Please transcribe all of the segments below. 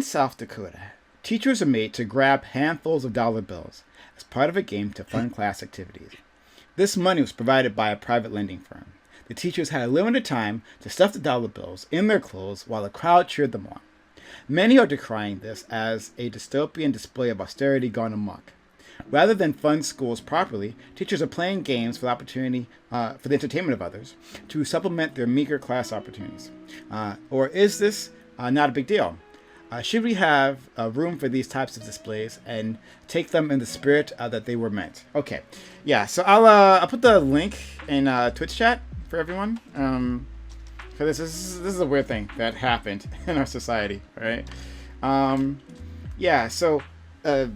South Dakota, teachers are made to grab handfuls of dollar bills as part of a game to fund class activities. This money was provided by a private lending firm. The teachers had a limited time to stuff the dollar bills in their clothes while the crowd cheered them on. Many are decrying this as a dystopian display of austerity gone amok. Rather than fund schools properly, teachers are playing games for the opportunity, for the entertainment of others, to supplement their meager class opportunities. Or is this not a big deal? Should we have room for these types of displays and take them in the spirit that they were meant? Okay, yeah. So I'll put the link in Twitch chat for everyone. For this is a weird thing that happened in our society, right? Yeah. So it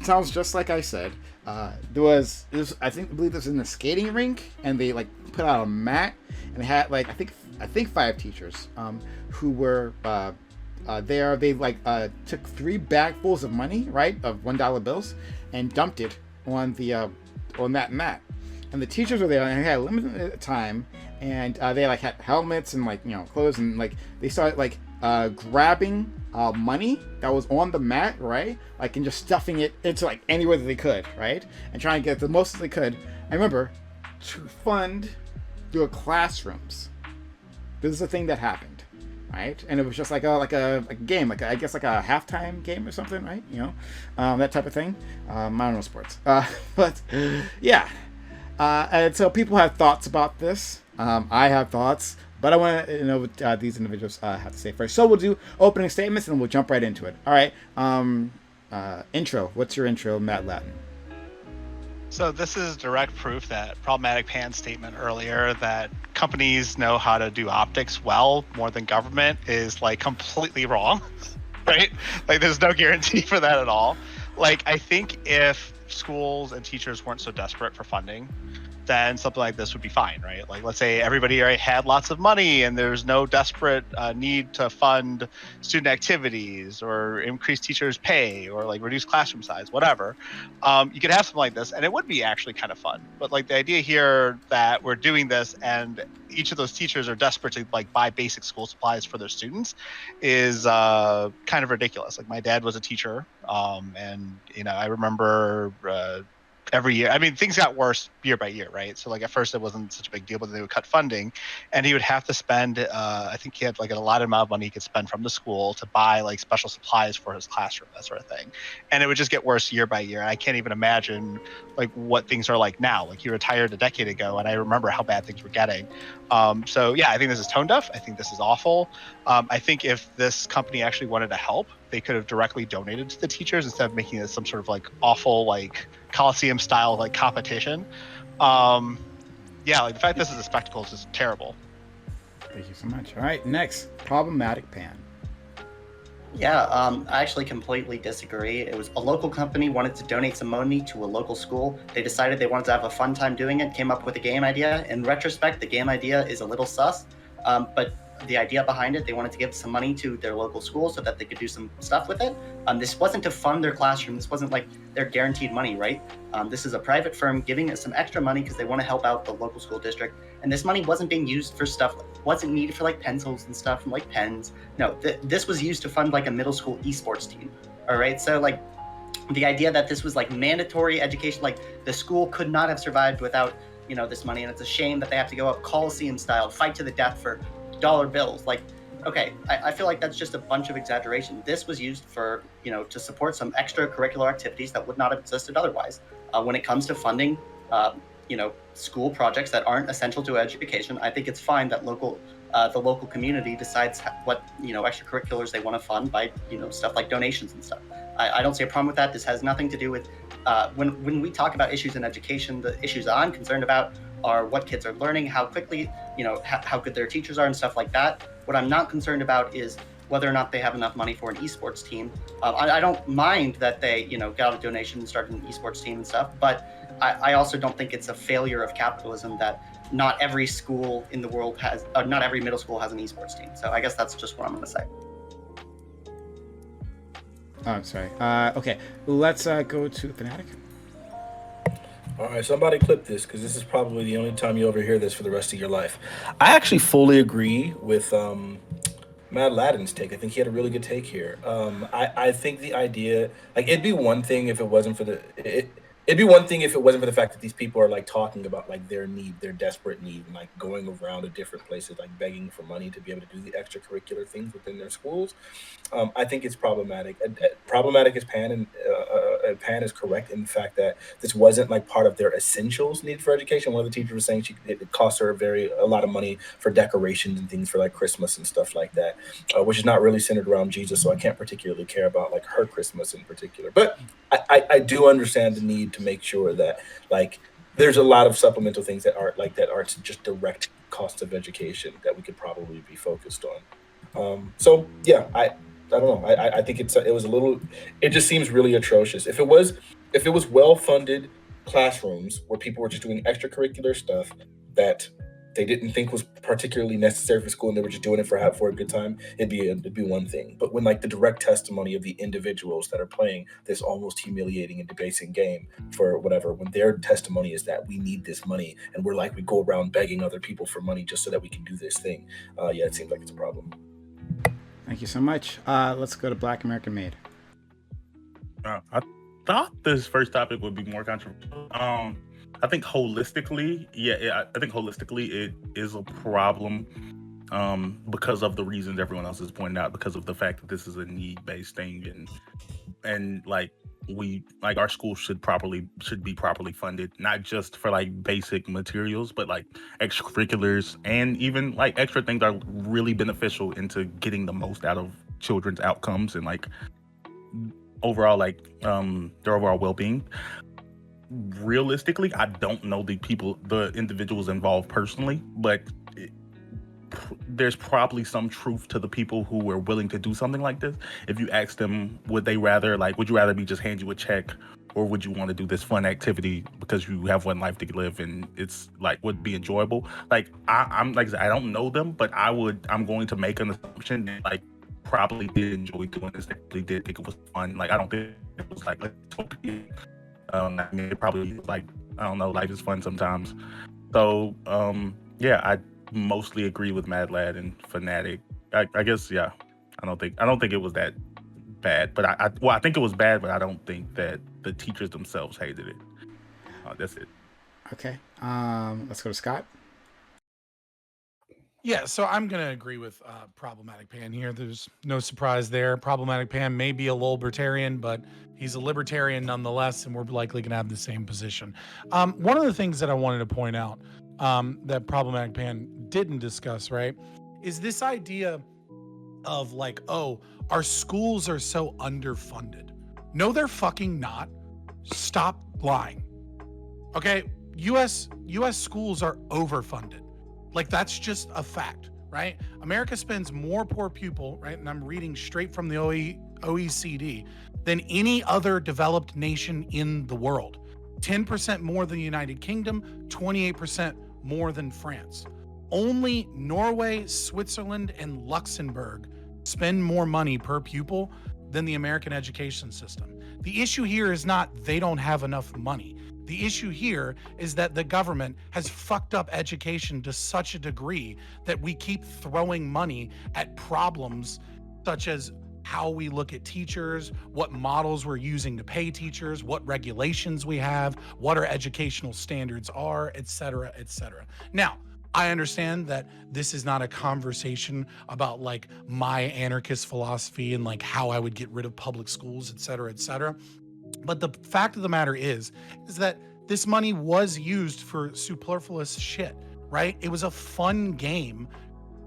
sounds just like I said. I believe this was in the skating rink, and they like put out a mat, and they had like I think 5 teachers who were there. They took 3 bagfuls of money, right, of $1 bills, and dumped it on the on that mat. And the teachers were there, and they had a limited time, and they had helmets and clothes, and they started grabbing money that was on the mat, right, and just stuffing it into anywhere that they could, right, and trying to get the most that they could. I remember to fund your classrooms. This is a thing that happened, right? And it was just like a game, I guess a halftime game or something, right? That type of thing. I don't know sports, but yeah. And so people have thoughts about this. I have thoughts, but I want to know what these individuals have to say first. So we'll do opening statements and we'll jump right into it. All right. Intro. What's your intro, Matt Latin? So this is direct proof that problematic Pan's statement earlier that companies know how to do optics well more than government is completely wrong, right? There's no guarantee for that at all. I think if schools and teachers weren't so desperate for funding, then something like this would be fine, right? Let's say everybody already had lots of money and there's no desperate need to fund student activities or increase teachers' pay or reduce classroom size, whatever. You could have something like this and it would be actually kind of fun. But the idea here that we're doing this and each of those teachers are desperate to buy basic school supplies for their students is kind of ridiculous. My dad was a teacher, and I remember every year. I mean, things got worse year by year, right? So at first it wasn't such a big deal, but they would cut funding, and he would have to spend. I think he had a allotted amount of money he could spend from the school to buy special supplies for his classroom, that sort of thing. And it would just get worse year by year. I can't even imagine what things are like now. He retired a decade ago, and I remember how bad things were getting. So yeah, I think this is tone deaf. I think this is awful. I think if this company actually wanted to help, they could have directly donated to the teachers instead of making it some sort of awful Coliseum style competition. The fact this is a spectacle is just terrible. Thank you so much. All right, next, problematic Pan. Yeah, I actually completely disagree. It was a local company wanted to donate some money to a local school. They decided they wanted to have a fun time doing it, came up with a game idea. In retrospect, the game idea is a little sus, but the idea behind it, they wanted to give some money to their local school so that they could do some stuff with it. This wasn't to fund their classroom. This wasn't their guaranteed money, right? This is a private firm giving us some extra money because they want to help out the local school district. And this money wasn't being used for stuff, wasn't needed for pencils and stuff and pens. No, this was used to fund a middle school esports team. All right. So the idea that this was mandatory education, the school could not have survived without, this money. And it's a shame that they have to go up Coliseum style, fight to the death for dollar bills. Okay, I feel that's just a bunch of exaggeration. This was used for, to support some extracurricular activities that would not have existed otherwise. When it comes to funding, school projects that aren't essential to education, I think it's fine that the local community decides what, extracurriculars they want to fund by, stuff like donations and stuff. I don't see a problem with that. This has nothing to do with, when we talk about issues in education, the issues that I'm concerned about are what kids are learning, how quickly, how good their teachers are and stuff like that. What I'm not concerned about is whether or not they have enough money for an esports team. I don't mind that they, got a donation and started an esports team and stuff, but I also don't think it's a failure of capitalism that not every school in the world has, not every middle school has an esports team. So I guess that's just what I'm going to say. Oh, I'm sorry. Okay, let's go to Fanatic. All right, somebody clip this because this is probably the only time you ever hear this for the rest of your life. I actually fully agree with Matt Ladden's take. I think he had a really good take here. I think the idea, like, it'd be one thing if it wasn't for it'd be one thing if it wasn't for the fact that these people are like talking about like their need, their desperate need, and like going around to different places, like begging for money to be able to do the extracurricular things within their schools. I think it's problematic. Problematic is Pan, and Pan is correct in the fact that this wasn't like part of their essentials need for education. One of the teachers was saying it cost her a lot of money for decorations and things for like Christmas and stuff like that, which is not really centered around Jesus. So I can't particularly care about like her Christmas in particular. But I do understand the need to make sure that like there's a lot of supplemental things that aren't just direct costs of education that we could probably be focused on. So yeah, I don't know. I think it was a little. It just seems really atrocious. If it was well funded classrooms where people were just doing extracurricular stuff that they didn't think was particularly necessary for school and they were just doing it for a good time, it'd be one thing. But when like the direct testimony of the individuals that are playing this almost humiliating and debasing game for whatever, when their testimony is that we need this money and we go around begging other people for money just so that we can do this thing, yeah, it seems like it's a problem. Thank you so much. Let's go to Black American Made. I thought this first topic would be more controversial. I think holistically, it is a problem because of the reasons everyone else has pointed out, because of the fact that this is a need-based thing, and like our schools should be properly funded, not just for like basic materials, but like extracurriculars and even like extra things are really beneficial into getting the most out of children's outcomes and like overall their overall well-being. Realistically, I don't know the individuals involved personally, but there's probably some truth to the people who were willing to do something like this. If you ask them, would you rather me just hand you a check, or would you want to do this fun activity because you have one life to live and it's like would be enjoyable? Like I'm like I said, I don't know them, but I'm going to make an assumption that like probably did enjoy doing this. They did think it was fun. Like I don't think it was like I mean, it probably like I don't know, life is fun sometimes. So yeah, I mostly agree with Mad Lad and Fanatic. I guess yeah. I don't think it was that bad, but I think it was bad, but I don't think that the teachers themselves hated it. That's it. Okay. Let's go to Scott. Yeah, so I'm going to agree with Problematic Pan here. There's no surprise there. Problematic Pan may be a libertarian, but he's a libertarian nonetheless, and we're likely going to have the same position. One of the things that I wanted to point out that Problematic Pan didn't discuss, right, is this idea of like, oh, our schools are so underfunded. No, they're fucking not. Stop lying. Okay, US schools are overfunded. Like that's just a fact, right? America spends more per pupil, right? And I'm reading straight from the OECD than any other developed nation in the world. 10% more than the United Kingdom, 28% more than France. Only Norway, Switzerland, and Luxembourg spend more money per pupil than the American education system. The issue here is not they don't have enough money. The issue here is that the government has fucked up education to such a degree that we keep throwing money at problems such as how we look at teachers, what models we're using to pay teachers, what regulations we have, what our educational standards are, et cetera, et cetera. Now, I understand that this is not a conversation about like my anarchist philosophy and like how I would get rid of public schools, et cetera, et cetera. But the fact of the matter is that this money was used for superfluous shit, right? It was a fun game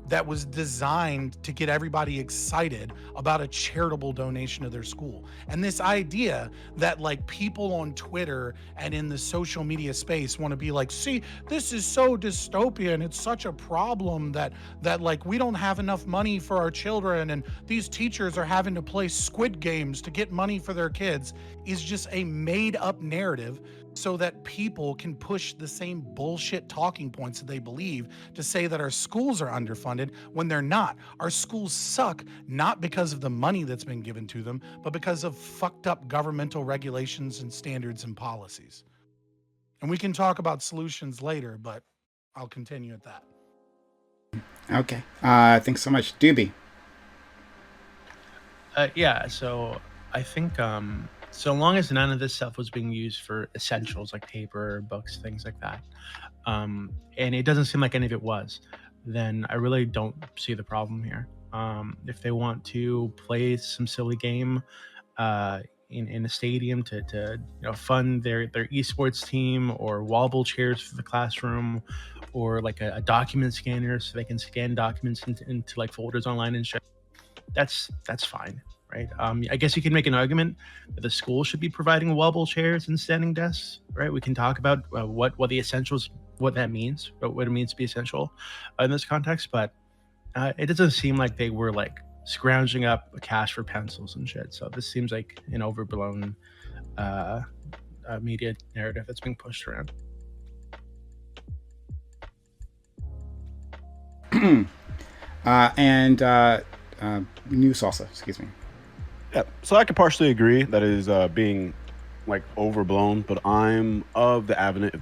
that was designed to get everybody excited about a charitable donation to their school. And this idea that like people on Twitter and in the social media space want to be like, see, this is so dystopian. It's such a problem that like we don't have enough money for our children and these teachers are having to play Squid Games to get money for their kids is just a made up narrative so that people can push the same bullshit talking points that they believe to say that our schools are underfunded when they're not. Our schools suck, not because of the money that's been given to them, but because of fucked up governmental regulations and standards and policies. And we can talk about solutions later, but I'll continue at that. Okay. Thanks so much. Dooby. Yeah, so I think so long as none of this stuff was being used for essentials like paper, books, things like that, and it doesn't seem like any of it was, then I really don't see the problem here. If they want to play some silly game in a stadium to fund their esports team, or wobble chairs for the classroom, or like a document scanner so they can scan documents into like folders online and shit, that's fine, right? I guess you can make an argument that the school should be providing wobble chairs and standing desks, right? We can talk about what the essentials, what that means, what it means to be essential in this context, but it doesn't seem like they were like scrounging up cash for pencils and shit. So this seems like an overblown media narrative that's being pushed around. New salsa, excuse me. Yeah, so I could partially agree that it is being like overblown, but I'm of the avenue. If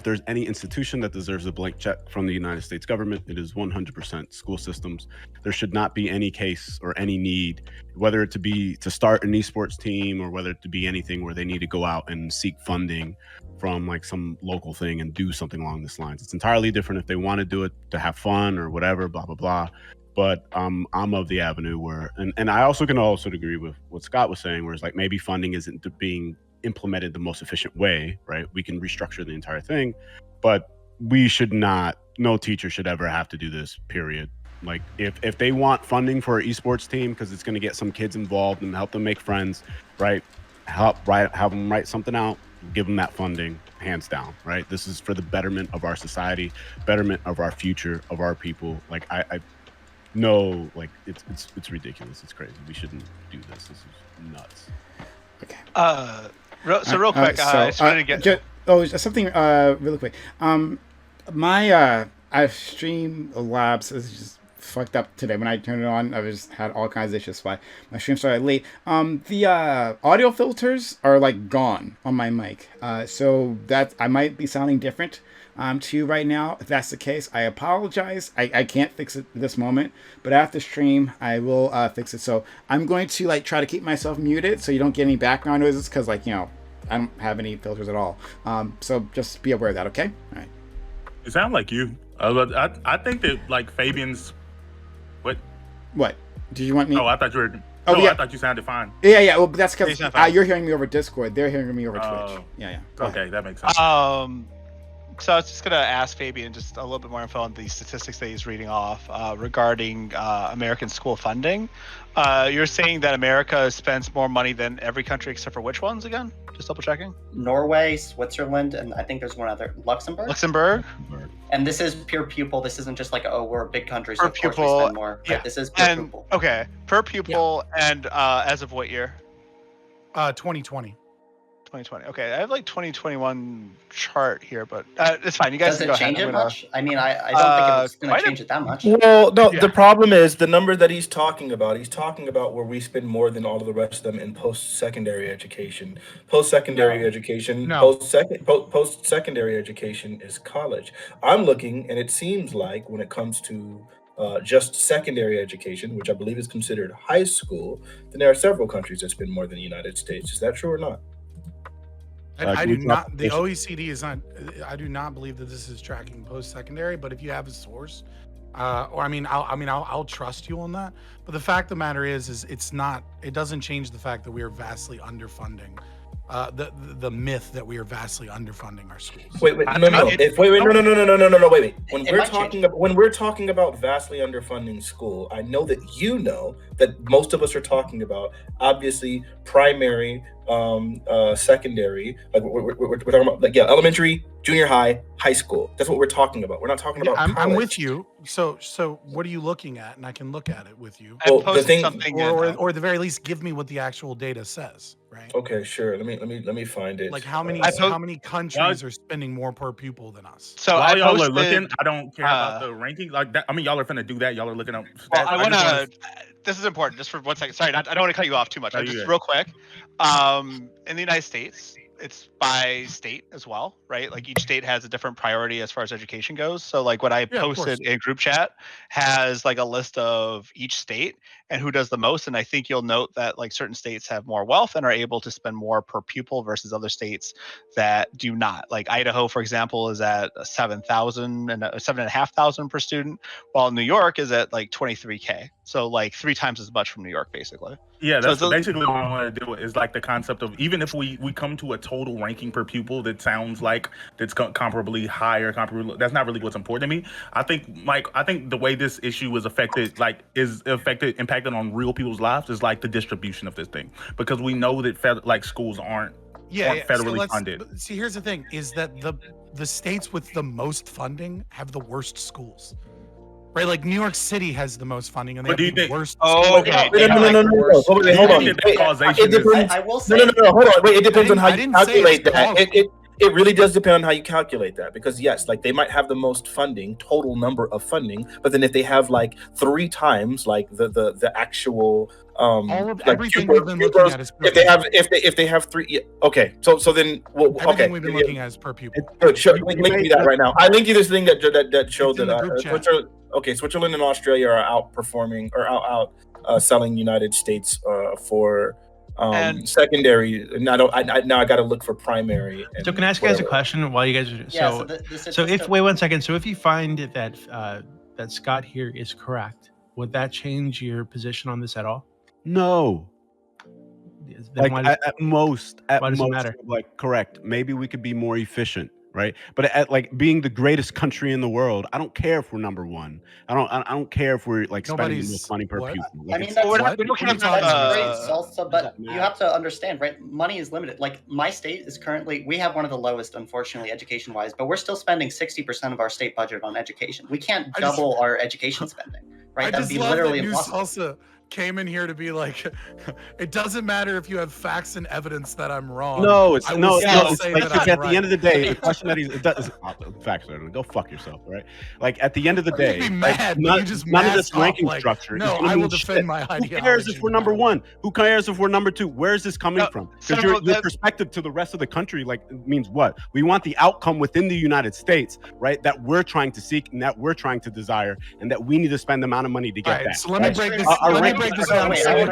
there's any institution that deserves a blank check from the United States government, it is 100% school systems. There should not be any case or any need, whether it to be to start an esports team or whether it to be anything where they need to go out and seek funding from like some local thing and do something along this lines. It's entirely different if they want to do it to have fun or whatever, blah blah blah. But I'm of the avenue where, and I also can also agree with what Scott was saying, where it's like maybe funding isn't being implemented the most efficient way, right? We can restructure the entire thing, but we should not, no teacher should ever have to do this, period. Like if they want funding for an esports team because it's going to get some kids involved and help them make friends, right? Have them write something out, give them that funding, hands down, right? This is for the betterment of our society, betterment of our future, of our people. Like I no, like it's ridiculous. It's crazy. We shouldn't do this. This is nuts. Okay. Real quick, I just wanted to get something really quick. My stream labs is just fucked up today. When I turned it on, I just had all kinds of issues. Why my stream started late. The audio filters are like gone on my mic. So that I might be sounding different to you right now. If that's the case, I apologize. I can't fix it at this moment, but after stream I will fix it. So I'm going to like try to keep myself muted so you don't get any background noises, because like I don't have any filters at all. So just be aware of that. Okay. All right. You sound like you. I think that like Fabian's. What? Did you want me? Oh, I thought you were. Oh, no, yeah. I thought you sounded fine. Yeah. Well, that's because You sound fine. you're hearing me over Discord. They're hearing me over Twitch. Yeah. Go Okay, ahead. that makes sense. So I was just gonna ask Fabian just a little bit more info on the statistics that he's reading off regarding American school funding. You're saying that America spends more money than every country except for which ones again? Just double checking. Norway, Switzerland, and I think there's one other, Luxembourg. Luxembourg. And this is pure pupil. This isn't just like, oh, we're a big country, so Per of course pupil, we spend more. yeah. Right? This is pure And pupil. okay, per pupil, and as of what year? 2020. 2020. Okay, I have like 2021 chart here, but it's fine. You guys Does can go it change ahead. it much? I mean, I don't think it's going quite to a- change it that much. Well, no, Yeah. the problem is the number that he's talking about where we spend more than all of the rest of them in post-secondary education. Post-secondary education, No. post-secondary education is college. I'm looking, and it seems like when it comes to just secondary education, which I believe is considered high school, then there are several countries that spend more than the United States. Is that true or not? I do not. The OECD is not. I do not believe that this is tracking post-secondary. But if you have a source, I'll trust you on that. But the fact of the matter is it's not. It doesn't change the fact that we are vastly underfunding. The myth that we are vastly underfunding our schools. Wait, no. Wait. When we're talking about vastly underfunding school, I know that you know that most of us are talking about obviously primary, secondary. Like we're talking about like elementary, junior high, high school. That's what we're talking about. We're not talking about. I'm college. with you. So what are you looking at? And I can look at it with you, I Well, the posted thing- something. or at the very least, give me what the actual data says. Right. Okay, sure. Let me find it. Like how many countries are spending more per pupil than us? So While I y'all posted. are looking, I don't care about the ranking like that. I mean, y'all are finna do that. Y'all are looking up. Well, stats. I want just wanna- to. This is important. Just for 1 second. Sorry, I don't want to cut you off too much. No, Just you're good. real quick. In the United States, it's by state as well, right? Like each state has a different priority as far as education goes. So like what I posted in group chat has like a list of each state and who does the most. And I think you'll note that like certain states have more wealth and are able to spend more per pupil versus other states that do not. Like Idaho, for example, is at 7,000 and 7,500 per student, while New York is at like 23K. So like 3 times as much from New York, basically. Yeah, that's So basically what I want to do is like the concept of even if we come to a total ranking per pupil that sounds like that's comparably higher, comparably, that's not really what's important to me. I think, Mike, the way this issue is impacted on real people's lives is like the distribution of this thing, because we know that schools aren't federally funded. See, here's the thing: is that the states with the most funding have the worst schools. Right, like New York City has the most funding, and they have the worst. Oh, okay. No. Hold on. I will say. No. Hold on. Wait, it depends on how you calculate that. It really does depend on how you calculate that, because yes, like they might have the most funding, total number of funding, but then if they have like 3 times like the actual all of like everything we've been looking at is per if they have 3, okay, so then everything we've been looking at is per pupil. Good. Link me that right now. I linked you this thing that showed that Switzerland and Australia are outperforming or out selling United States for secondary. Now I got to look for primary. So can I ask you guys a question while you guys are wait 1 second. So if you find that that Scott here is correct, would that change your position on this at all? No. Then like at most, why does it matter? Like correct. Maybe we could be more efficient, right? But at like being the greatest country in the world, I don't care if we're number 1. I don't care if we're like spending the most money per pupil. I mean, that's great, salsa, but you have to understand, right? Money is limited. Like my state is currently, we have one of the lowest, unfortunately, education-wise, but we're still spending 60% of our state budget on education. We can't double our education spending, right? That'd be literally impossible. Came in here to be like, it doesn't matter if you have facts and evidence that I'm wrong. No, it's like at the end of the day, the question that facts are go fuck yourself, right? Like at the end of the day, be mad, none of this ranking structure. No, I will defend my ideology. Who cares if we're number 1? Who cares if we're number 2? Where is this coming from? Because your perspective to the rest of the country means what? We want the outcome within the United States, right? That we're trying to seek and that we're trying to desire, and that we need to spend the amount of money to get that. So let me break this. Break this down. Sorry,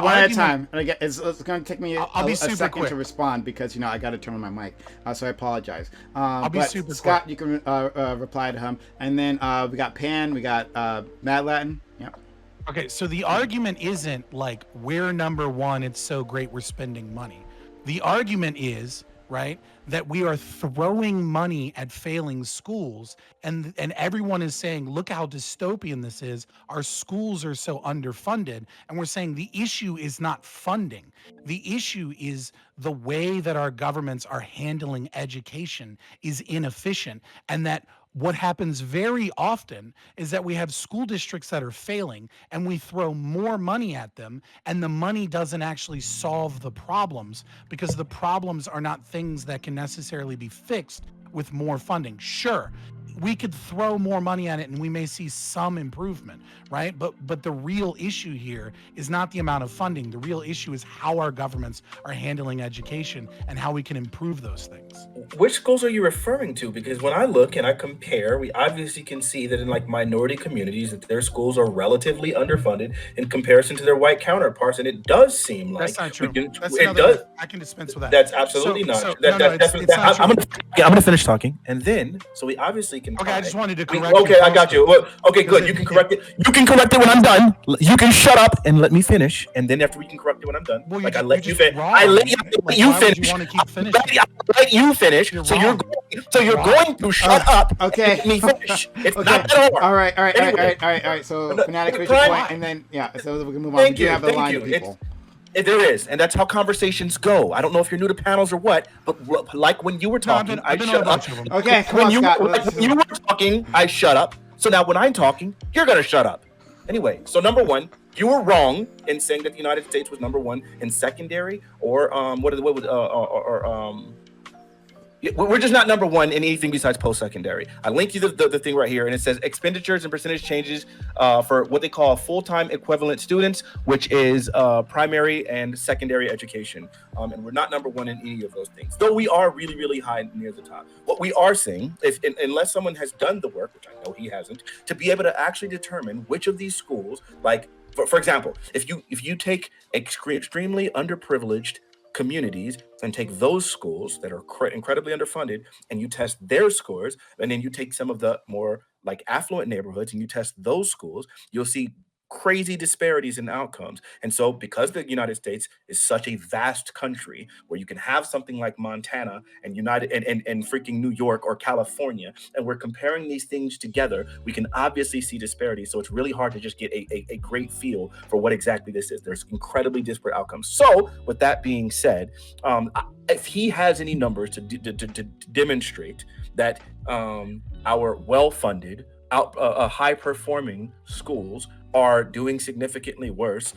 one at a time. It's going to take me a second quick to respond because I got to turn on my mic. So I apologize. I'll be super Scott, quick. you can reply to him, and then we got Pan, we got Mad Latin. Yep. Okay, so the argument isn't like we're number 1. It's so great we're spending money. The argument is right that we are throwing money at failing schools, and everyone is saying, look how dystopian this is. Our schools are so underfunded, and we're saying the issue is not funding. The issue is the way that our governments are handling education is inefficient, and that what happens very often is that we have school districts that are failing and we throw more money at them, and the money doesn't actually solve the problems because the problems are not things that can necessarily be fixed with more funding. Sure, we could throw more money at it and we may see some improvement, right? But the real issue here is not the amount of funding. The real issue is how our governments are handling education and how we can improve those things. Which schools are you referring to? Because when I look and I compare, we obviously can see that in like minority communities that their schools are relatively underfunded in comparison to their white counterparts, and it does seem like that's not true. I can dispense with that. That's absolutely not. I'm going to finish talking, and then so we obviously can. Okay, I just wanted to correct. Okay, I got you. Well, okay, good. You can correct it. You can correct it when I'm done. You can shut up and let me finish, and then after we can correct it when I'm done. Well, I let you finish. I let you finish. You want to keep finishing? I let you finish. So you're going to shut up. Okay. And let me finish. It's okay. not that hard. All right. So Fanatic, finish your point, and then so we can move on. Thank We you. have a line of people. There is, and that's how conversations go. I don't know if you're new to panels or what, but like when you were talking, I shut up. Okay, come on, Scott. When you were talking, I shut up. So now when I'm talking, you're gonna shut up. Anyway, so number 1, you were wrong in saying that the United States was number 1 in secondary or We're just not number one in anything besides post-secondary. I linked you the thing right here, and it says expenditures and percentage changes for what they call full-time equivalent students, which is primary and secondary education. And we're not number one in any of those things, though we are really, really high near the top. What we are saying, unless someone has done the work, which I know he hasn't, to be able to actually determine which of these schools, like for example, if you take extremely underprivileged communities and take those schools that are incredibly underfunded and you test their scores, and then you take some of the more like affluent neighborhoods and you test those schools, you'll see crazy disparities in outcomes. And so because the United States is such a vast country where you can have something like Montana and and freaking New York or California, and we're comparing these things together, we can obviously see disparities. So it's really hard to just get a great feel for what exactly this is. There's incredibly disparate outcomes. So with that being said, if he has any numbers to demonstrate that our well-funded, high-performing schools are doing significantly worse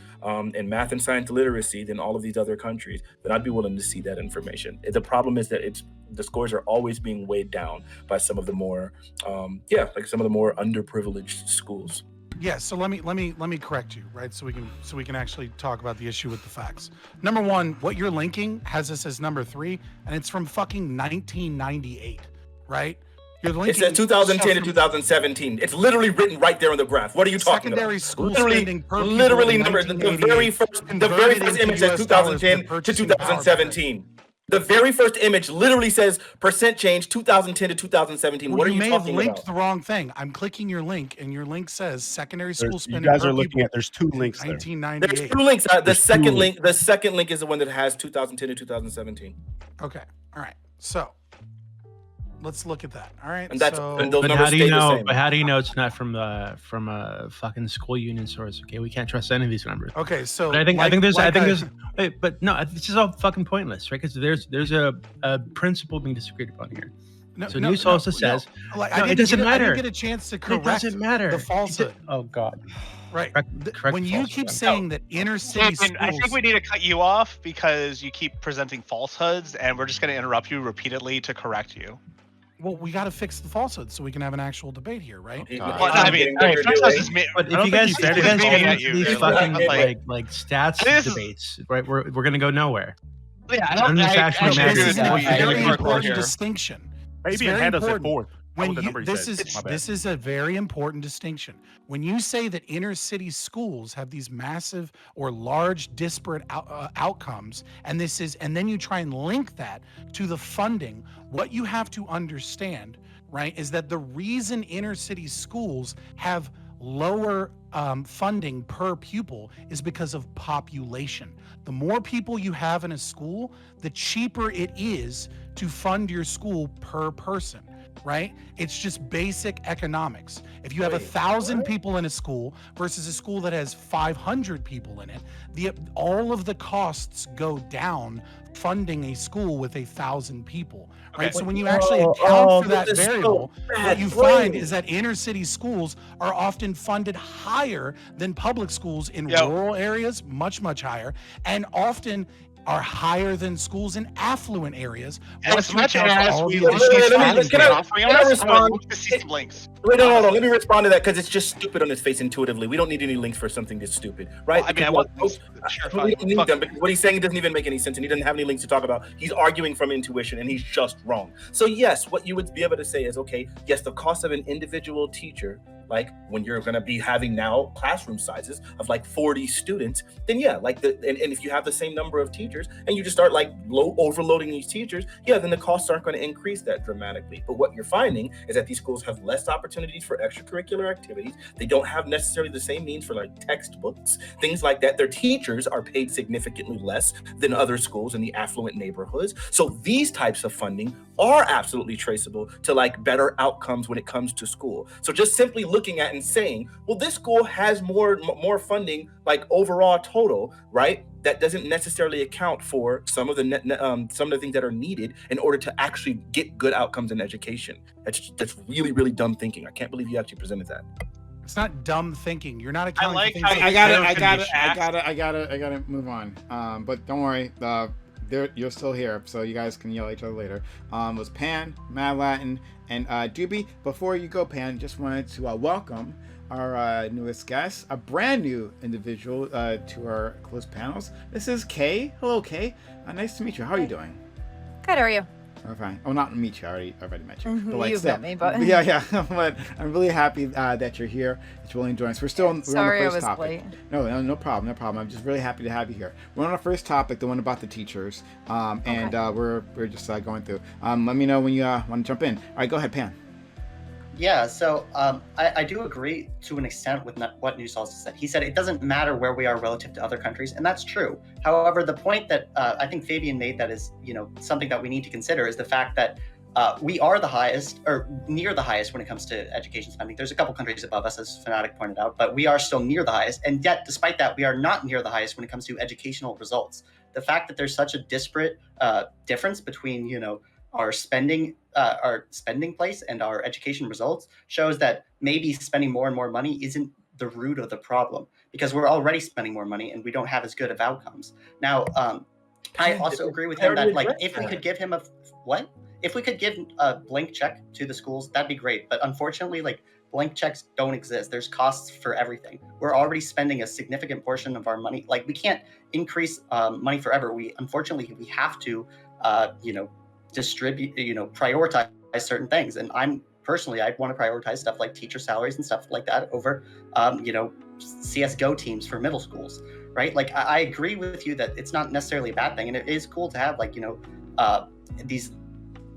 in math and science literacy than all of these other countries, then I'd be willing to see that information. The problem is that the scores are always being weighed down by some of the more, some of the more underprivileged schools. Yeah, so let me correct you, right? So we can actually talk about the issue with the facts. Number one, what you're linking has us as number 3, and it's from fucking 1998, right? It says 2010 to 2017. It's literally written right there on the graph. What are you talking about? Secondary school spending per pupil literally in numbers. The very first image says 2010 to 2017. The very first image literally says percent change 2010 to 2017. Well, what are you talking about? You may have linked the wrong thing. I'm clicking your link, and your link says secondary school spending. You guys per are looking pupil at. There's 2 links there. 1998. There's 2 links. The second link is the one that has 2010 to 2017. Okay. All right. So let's look at that. All right. And that's so, and those But numbers how do you stay the know? same. But how do you know it's not from a fucking school union source? Okay, we can't trust any of these numbers. okay. So But I think there's wait, but no, this is all fucking pointless, right? Because there's a principle being disagreed upon here. So news also says it doesn't matter. I didn't get a chance to correct It doesn't matter. the falsehood. Oh God. Right. Correct when you falsehood. keep saying that inner city schools, I think we need to cut you off because you keep presenting falsehoods, and we're just going to interrupt you repeatedly to correct you. well, we got to fix the falsehoods so we can have an actual debate here, right? Well, I mean, But if if you guys think get he's meaning at into you, these dude. fucking Like- like stats This is- debates, right? We're gonna go nowhere. Yeah, None of this actually This matters. is a What you very think about important here. distinction. It's Maybe it very had us at important. 4th. When the you, number he this said. is My bad. this is a very important distinction. When you say that inner city schools have these massive or large disparate outcomes, and then you try and link that to the funding, what you have to understand, right, is that the reason inner city schools have lower funding per pupil is because of population. The more people you have in a school, the cheaper it is to fund your school per person, right? It's just basic economics. If you have 1,000 people in a school versus a school that has 500 people in it, all of the costs go down funding a school with 1,000 people, right? Okay. So when you actually account for that variable, what you find is that inner city schools are often funded higher than public schools in rural areas, much, much higher, and often are higher than schools in affluent areas. As much as we Can I respond? to see some links. Wait, no, hold on. Let me respond to that because it's just stupid on its face intuitively. We don't need any links for something that's stupid, right? Well, I mean, I Because want sure, we don't need them because what he's saying doesn't even make any sense, and he doesn't have any links to talk about. He's arguing from intuition, and he's just wrong. So yes, what you would be able to say is, okay, yes, the cost of an individual teacher, like when you're going to be having now classroom sizes of like 40 students, then yeah, like and if you have the same number of teachers and you just start like overloading these teachers, yeah, then the costs aren't going to increase that dramatically. But what you're finding is that these schools have less opportunities for extracurricular activities. They don't have necessarily the same means for like textbooks, things like that. Their teachers are paid significantly less than other schools in the affluent neighborhoods. So these types of funding are absolutely traceable to like better outcomes when it comes to school. So just simply looking at and saying, well, this school has more funding, like overall total, right? That doesn't necessarily account for some of the some of the things that are needed in order to actually get good outcomes in education. That's really, really dumb thinking. I can't believe you actually presented that. It's not dumb thinking. You're not accounting like for how things you like I gotta move on. But don't worry. you're still here, so you guys can yell at each other later. It was Pan, Mad Latin, and Dooby. Before you go, Pan, just wanted to welcome our newest guest, a brand new individual to our closed panels. This is Kay. Hello, Kay. Nice to meet you. How are you doing? Good. How are you? Oh, fine. Oh, not meet you. I already met you. Mm-hmm. But like, You've still, met me, but yeah. But I'm really happy that you're here. That you're willing to join us. We're on the first topic. No problem. I'm just really happy to have you here. We're on our first topic, the one about the teachers, and we're just going through. Let me know when you want to jump in. All right, go ahead, Pan. Yeah, so I do agree to an extent with what Newsalsa said. He said it doesn't matter where we are relative to other countries, and that's true. However, the point that I think Fabian made that is, something that we need to consider is the fact that we are the highest, or near the highest, when it comes to education spending. There's a couple countries above us, as Fanatic pointed out, but we are still near the highest. And yet, despite that, we are not near the highest when it comes to educational results. The fact that there's such a disparate difference between, our spending place and our education results shows that maybe spending more and more money isn't the root of the problem, because we're already spending more money and we don't have as good of outcomes. Now, I also agree with him that if we could give him if we could give a blank check to the schools, that'd be great. But unfortunately, blank checks don't exist. There's costs for everything. We're already spending a significant portion of our money. We can't increase money forever. We have to, distribute, prioritize certain things. And I'd want to prioritize stuff like teacher salaries and stuff like that over, CSGO teams for middle schools, right? I agree with you that it's not necessarily a bad thing. And it is cool to have these,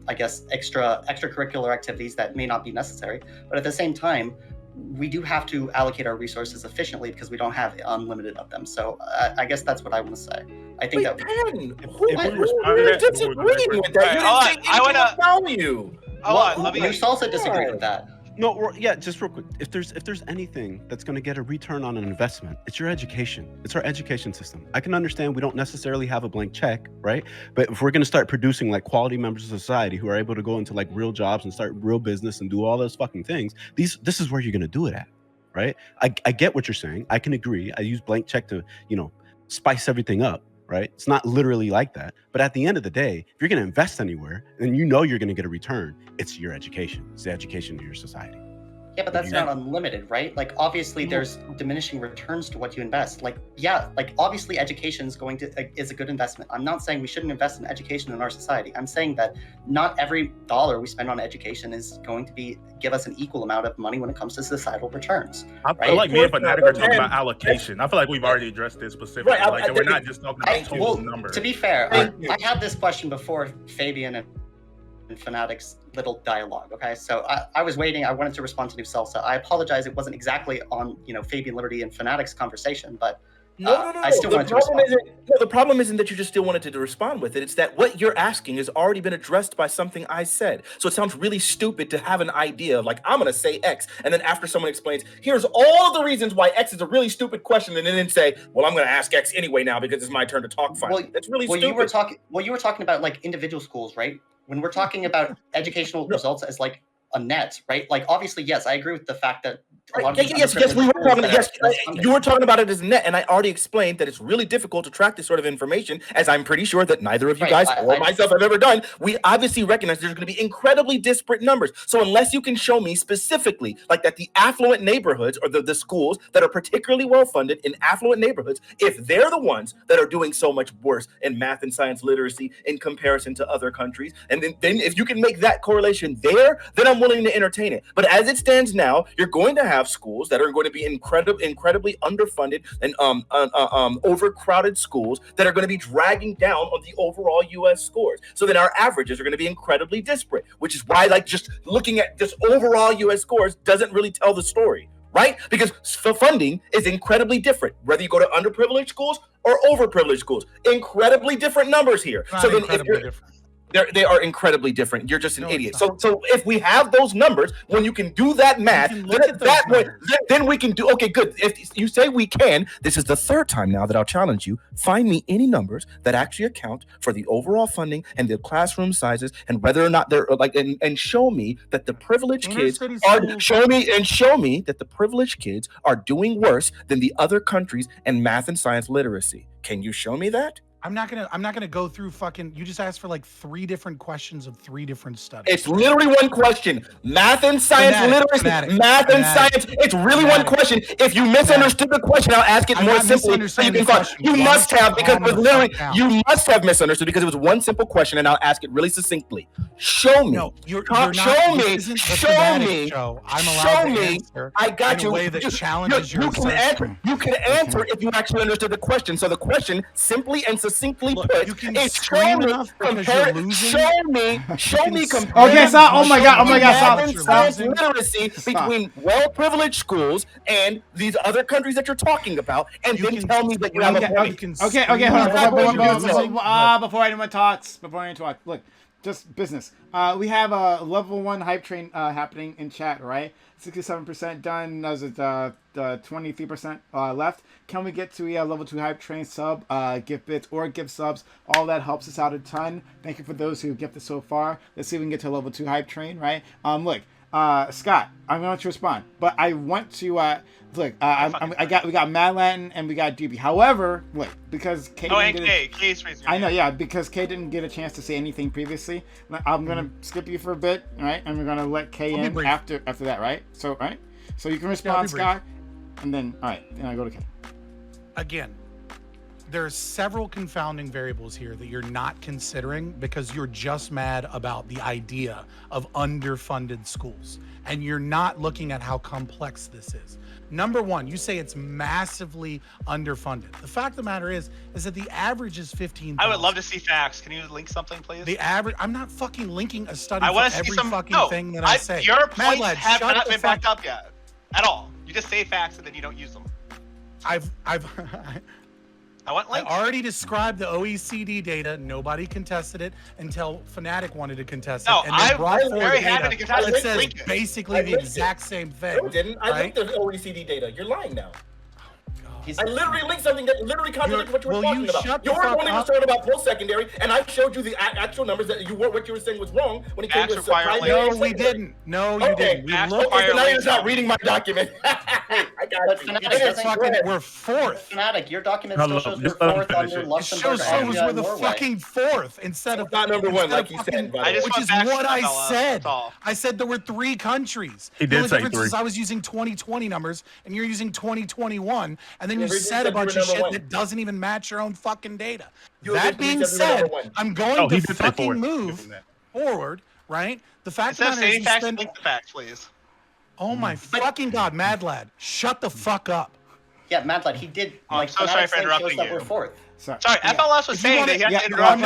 I guess, extracurricular activities that may not be necessary. But at the same time, we do have to allocate our resources efficiently because we don't have unlimited of them. So I guess that's what I want to say. I think Wait, that we're disagreeing with that. I want to tell you. Newsalsa disagreed with that. No, yeah, just real quick. If there's anything that's going to get a return on an investment, it's your education. It's our education system. I can understand we don't necessarily have a blank check, right? But if we're going to start producing quality members of society who are able to go into real jobs and start real business and do all those fucking things, this is where you're going to do it at, right? I get what you're saying. I can agree. I use blank check to, spice everything up. Right? It's not literally like that. But at the end of the day, if you're going to invest anywhere and you're going to get a return, it's your education. It's the education of your society. Yeah, but that's not unlimited, right? Obviously, there's diminishing returns to what you invest. Obviously, education is a good investment. I'm not saying we shouldn't invest in education in our society. I'm saying that not every dollar we spend on education is going to give us an equal amount of money when it comes to societal returns. I feel like me and Fanatic are talking about allocation. I feel like we've already addressed this specifically. Right, we're not just talking about total numbers. To be fair, I had this question before Fabian and Fanatic's little dialogue. Okay, so I was waiting. I wanted to respond to Newsalsa. I apologize. It wasn't exactly on Fabian Liberty and Fanatic's conversation, but No. I still wanted to respond. The problem isn't that you just still wanted to respond with it. It's that what you're asking has already been addressed by something I said. So it sounds really stupid to have an idea I'm going to say X, and then after someone explains, here's all the reasons why X is a really stupid question, and then say, well, I'm going to ask X anyway now because it's my turn to talk finally. That's really stupid. You were talking about individual schools, right? When we're talking about educational results as a net, right? Obviously, yes, I agree with the fact that a lot of yes, we were talking. Yes, you were talking about it as net, and I already explained that it's really difficult to track this sort of information, as I'm pretty sure that neither of you guys or myself have ever done. We obviously recognize there's going to be incredibly disparate numbers. So unless you can show me specifically, that the affluent neighborhoods or the schools that are particularly well funded in affluent neighborhoods, if they're the ones that are doing so much worse in math and science literacy in comparison to other countries, and then if you can make that correlation there, then I'm willing to entertain it. But as it stands now, you're going to have schools that are going to be incredibly underfunded and overcrowded schools that are going to be dragging down on the overall U.S. scores. So then our averages are going to be incredibly disparate, which is why just looking at just overall U.S. scores doesn't really tell the story, right? Because funding is incredibly different, whether you go to underprivileged schools or overprivileged schools. Incredibly different numbers here. So then if you're different. They are incredibly different. You're just an idiot. So if we have those numbers, when you can do that math, then we can do. Okay, good. If you say we can, this is the third time now that I'll challenge you. Find me any numbers that actually account for the overall funding and the classroom sizes and whether or not they're and show me that the privileged kids are. Show me that the privileged kids are doing worse than the other countries in math and science literacy. Can you show me that? I'm not gonna go through fucking. You just asked for like 3 different questions of 3 different studies. It's literally one question. Math and science literacy. Math and science. It's really one question. If you misunderstood the question, I'll ask it more simply. So you can you must have, because it was literally, you must have misunderstood because it was one simple question, and I'll ask it really succinctly. Show me. No, you're show not, me. Show me. Show me. I got you. In a way that challenges your assertion. You can answer if you actually understood the question. So the question, simply and succinctly put, you can is scream enough because you're losing. Show me. Okay, stop. Oh my god, stop. Literacy between well-privileged schools and these other countries that you're talking about, and then tell me that you have a point. Okay, hold on. Before anyone talks, look, just business. We have a level 1 hype train happening in chat, right? 67% done. As it 23% left. Can we get to a level 2 hype train sub, gift bits or gift subs? All that helps us out a ton. Thank you for those who gifted so far. Let's see if we can get to a level 2 hype train, right? Look, Scott, I'm going to respond, but I want to look. We got Mad Latin and we got Dooby. However, look, because Kay I know, yeah, because Kay didn't get a chance to say anything previously. I'm gonna skip you for a bit, right? And we're gonna let Kay in after that, right? So so you can respond, Scott, and then then I go to Kay. Again, there are several confounding variables here that you're not considering because you're just mad about the idea of underfunded schools. And you're not looking at how complex this is. Number one, you say it's massively underfunded. The fact of the matter is that the average is 15,000. I would love to see facts. Can you link something, please? The average, I'm not fucking linking a study for every thing that I say. Your points have not been backed up yet. At all. You just say facts and then you don't use them. I already described the OECD data. Nobody contested it until Fnatic wanted to contest it. And they brought forward very happy to contest it. That says basically the exact same thing. No, I didn't. I linked the OECD data. You're lying now. I literally linked something that literally contradicts what you were talking about. You were only concerned about post-secondary, and I showed you the actual numbers that what you were saying was wrong when it came to primary. No, we didn't. No, you didn't. We looked. Okay, so now you're not reading my document. I got it. We're fourth. Fnatic, your document still shows we're fourth under Luxembourg. It shows we're the fucking fourth instead of not number one, like you said. Which is what I said. I said there were 3 countries. He did say 3. I was using 2020 numbers, and you're using 2021, and then you said a bunch of shit that doesn't even match your own fucking data. That being said, I'm going to fucking move forward, right? The fact that you spend... Link the facts, please. Oh my fucking god, Mad Lad, shut the fuck up. Yeah, Mad Lad, he did. I'm so sorry for interrupting you. We're fourth. Sorry, FLS was saying that you have to interrupt.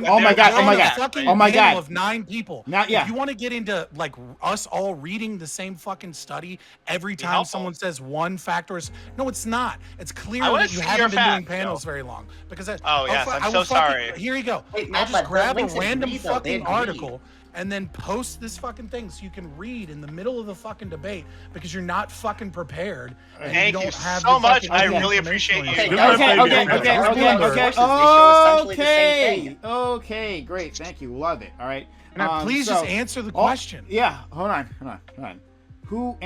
Oh my god. Of 9 people. Now, if you want to get into like us all reading the same fucking study every time someone says one factor is no, it's not. It's clear that you haven't been doing panels very long because I'm so sorry. Here you go. Wait, I'll just grab a random fucking article and then post this fucking thing so you can read in the middle of the fucking debate because you're not fucking prepared. And Thank you don't you have so much. I really appreciate you. Okay, great. Thank you. Love it. All right. Please just answer the question. Yeah. Hold on. Who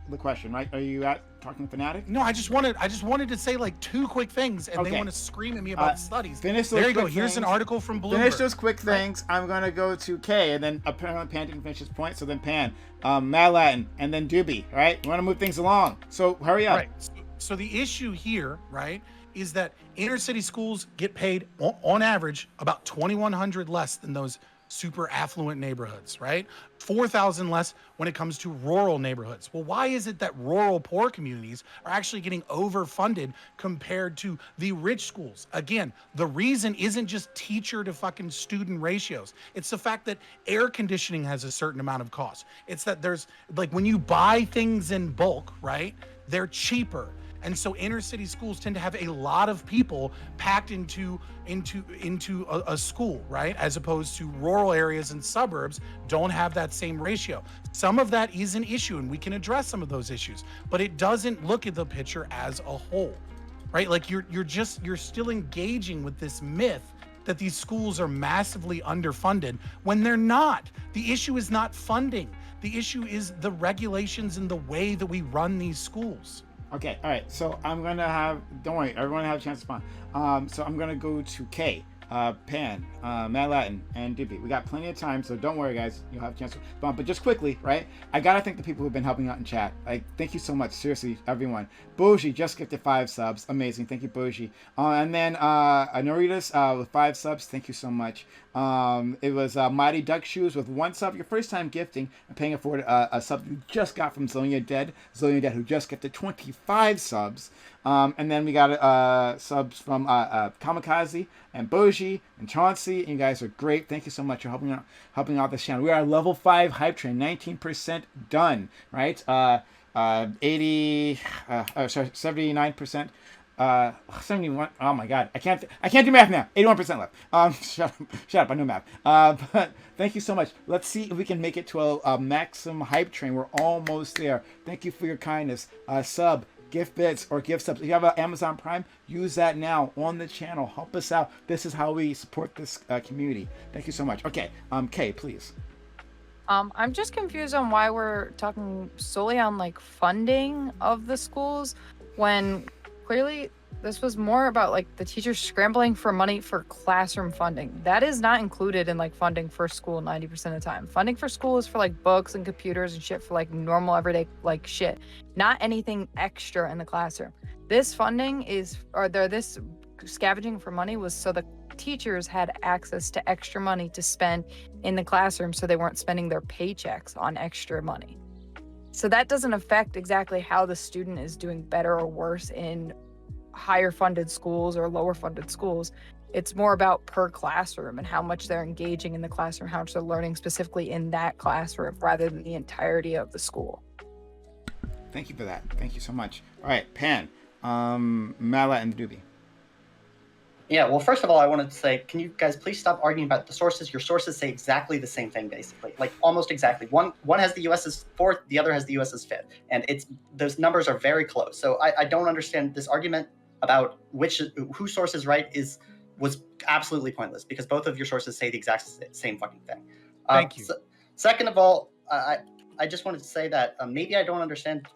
the question, right? Are you talking Fnatic? No, I just wanted to say like 2 quick things, and they want to scream at me about studies. Finish those. There you go. Here's an article from Bloomberg. Finish those quick things. I'm gonna go to K, and then apparently Pan didn't finish his point, so then Pan, Mad Latin, and then Dooby. All right, we want to move things along. So hurry up. Right. So the issue here, right, is that inner city schools get paid on average about $2,100 less than those super affluent neighborhoods, right? 4,000 less when it comes to rural neighborhoods. Well, why is it that rural poor communities are actually getting overfunded compared to the rich schools? Again, the reason isn't just teacher to fucking student ratios. It's the fact that air conditioning has a certain amount of cost. It's that there's like when you buy things in bulk, right? They're cheaper. And so inner city schools tend to have a lot of people packed into a school, right? As opposed to rural areas and suburbs don't have that same ratio. Some of that is an issue and we can address some of those issues, but it doesn't look at the picture as a whole, right? Like you're still engaging with this myth that these schools are massively underfunded when they're not. The issue is not funding. The issue is the regulations and the way that we run these schools. Okay, all right. So I'm gonna have. Don't worry, everyone have a chance to respond. So I'm gonna go to K, Pan, Mad Latin, and Dooby. We got plenty of time, so don't worry, guys. You'll have a chance to respond. But just quickly, right? I gotta thank the people who've been helping out in chat. Like, thank you so much, seriously, everyone. Bougie just gifted 5 subs, amazing. Thank you, Bougie. And then Noritas with 5 subs. Thank you so much. It was Mighty Duck Shoes with 1 sub. Your first time gifting and paying it forward a sub you just got from Zonia Dead, who just gifted 25 subs. And then we got subs from Kamikaze and Boji and Chauncey. And you guys are great. Thank you so much for helping out this channel. We are level 5 hype train, 19% done. Right? 79%. 71. Oh my God, I can't do math now. 81% left. Shut up. I know math. But thank you so much. Let's see if we can make it to a maximum hype train. We're almost there. Thank you for your kindness. Sub, gift bits, or gift subs. If you have an Amazon Prime, use that now on the channel. Help us out. This is how we support this community. Thank you so much. Okay, Kay, please. I'm just confused on why we're talking solely on like funding of the schools when clearly this was more about like the teachers scrambling for money for classroom funding. That is not included in like funding for school 90% of the time. Funding for school is for like books and computers and shit for like normal everyday like shit, not anything extra in the classroom. This funding this scavenging for money was so the teachers had access to extra money to spend in the classroom so they weren't spending their paychecks on extra money. So that doesn't affect exactly how the student is doing better or worse in higher funded schools or lower funded schools. It's more about per classroom and how much they're engaging in the classroom, how much they're learning specifically in that classroom rather than the entirety of the school. Thank you for that. Thank you so much. All right, Pan, Mala, and Dooby. Yeah, well, first of all, I wanted to say, can you guys please stop arguing about the sources? Your sources say exactly the same thing, basically, like almost exactly. One has the U.S. as 4th, the other has the U.S. as 5th, and those numbers are very close. So I don't understand this argument about whose source is right was absolutely pointless because both of your sources say the exact same fucking thing. Thank you. Second of all, I just wanted to say that maybe I don't understand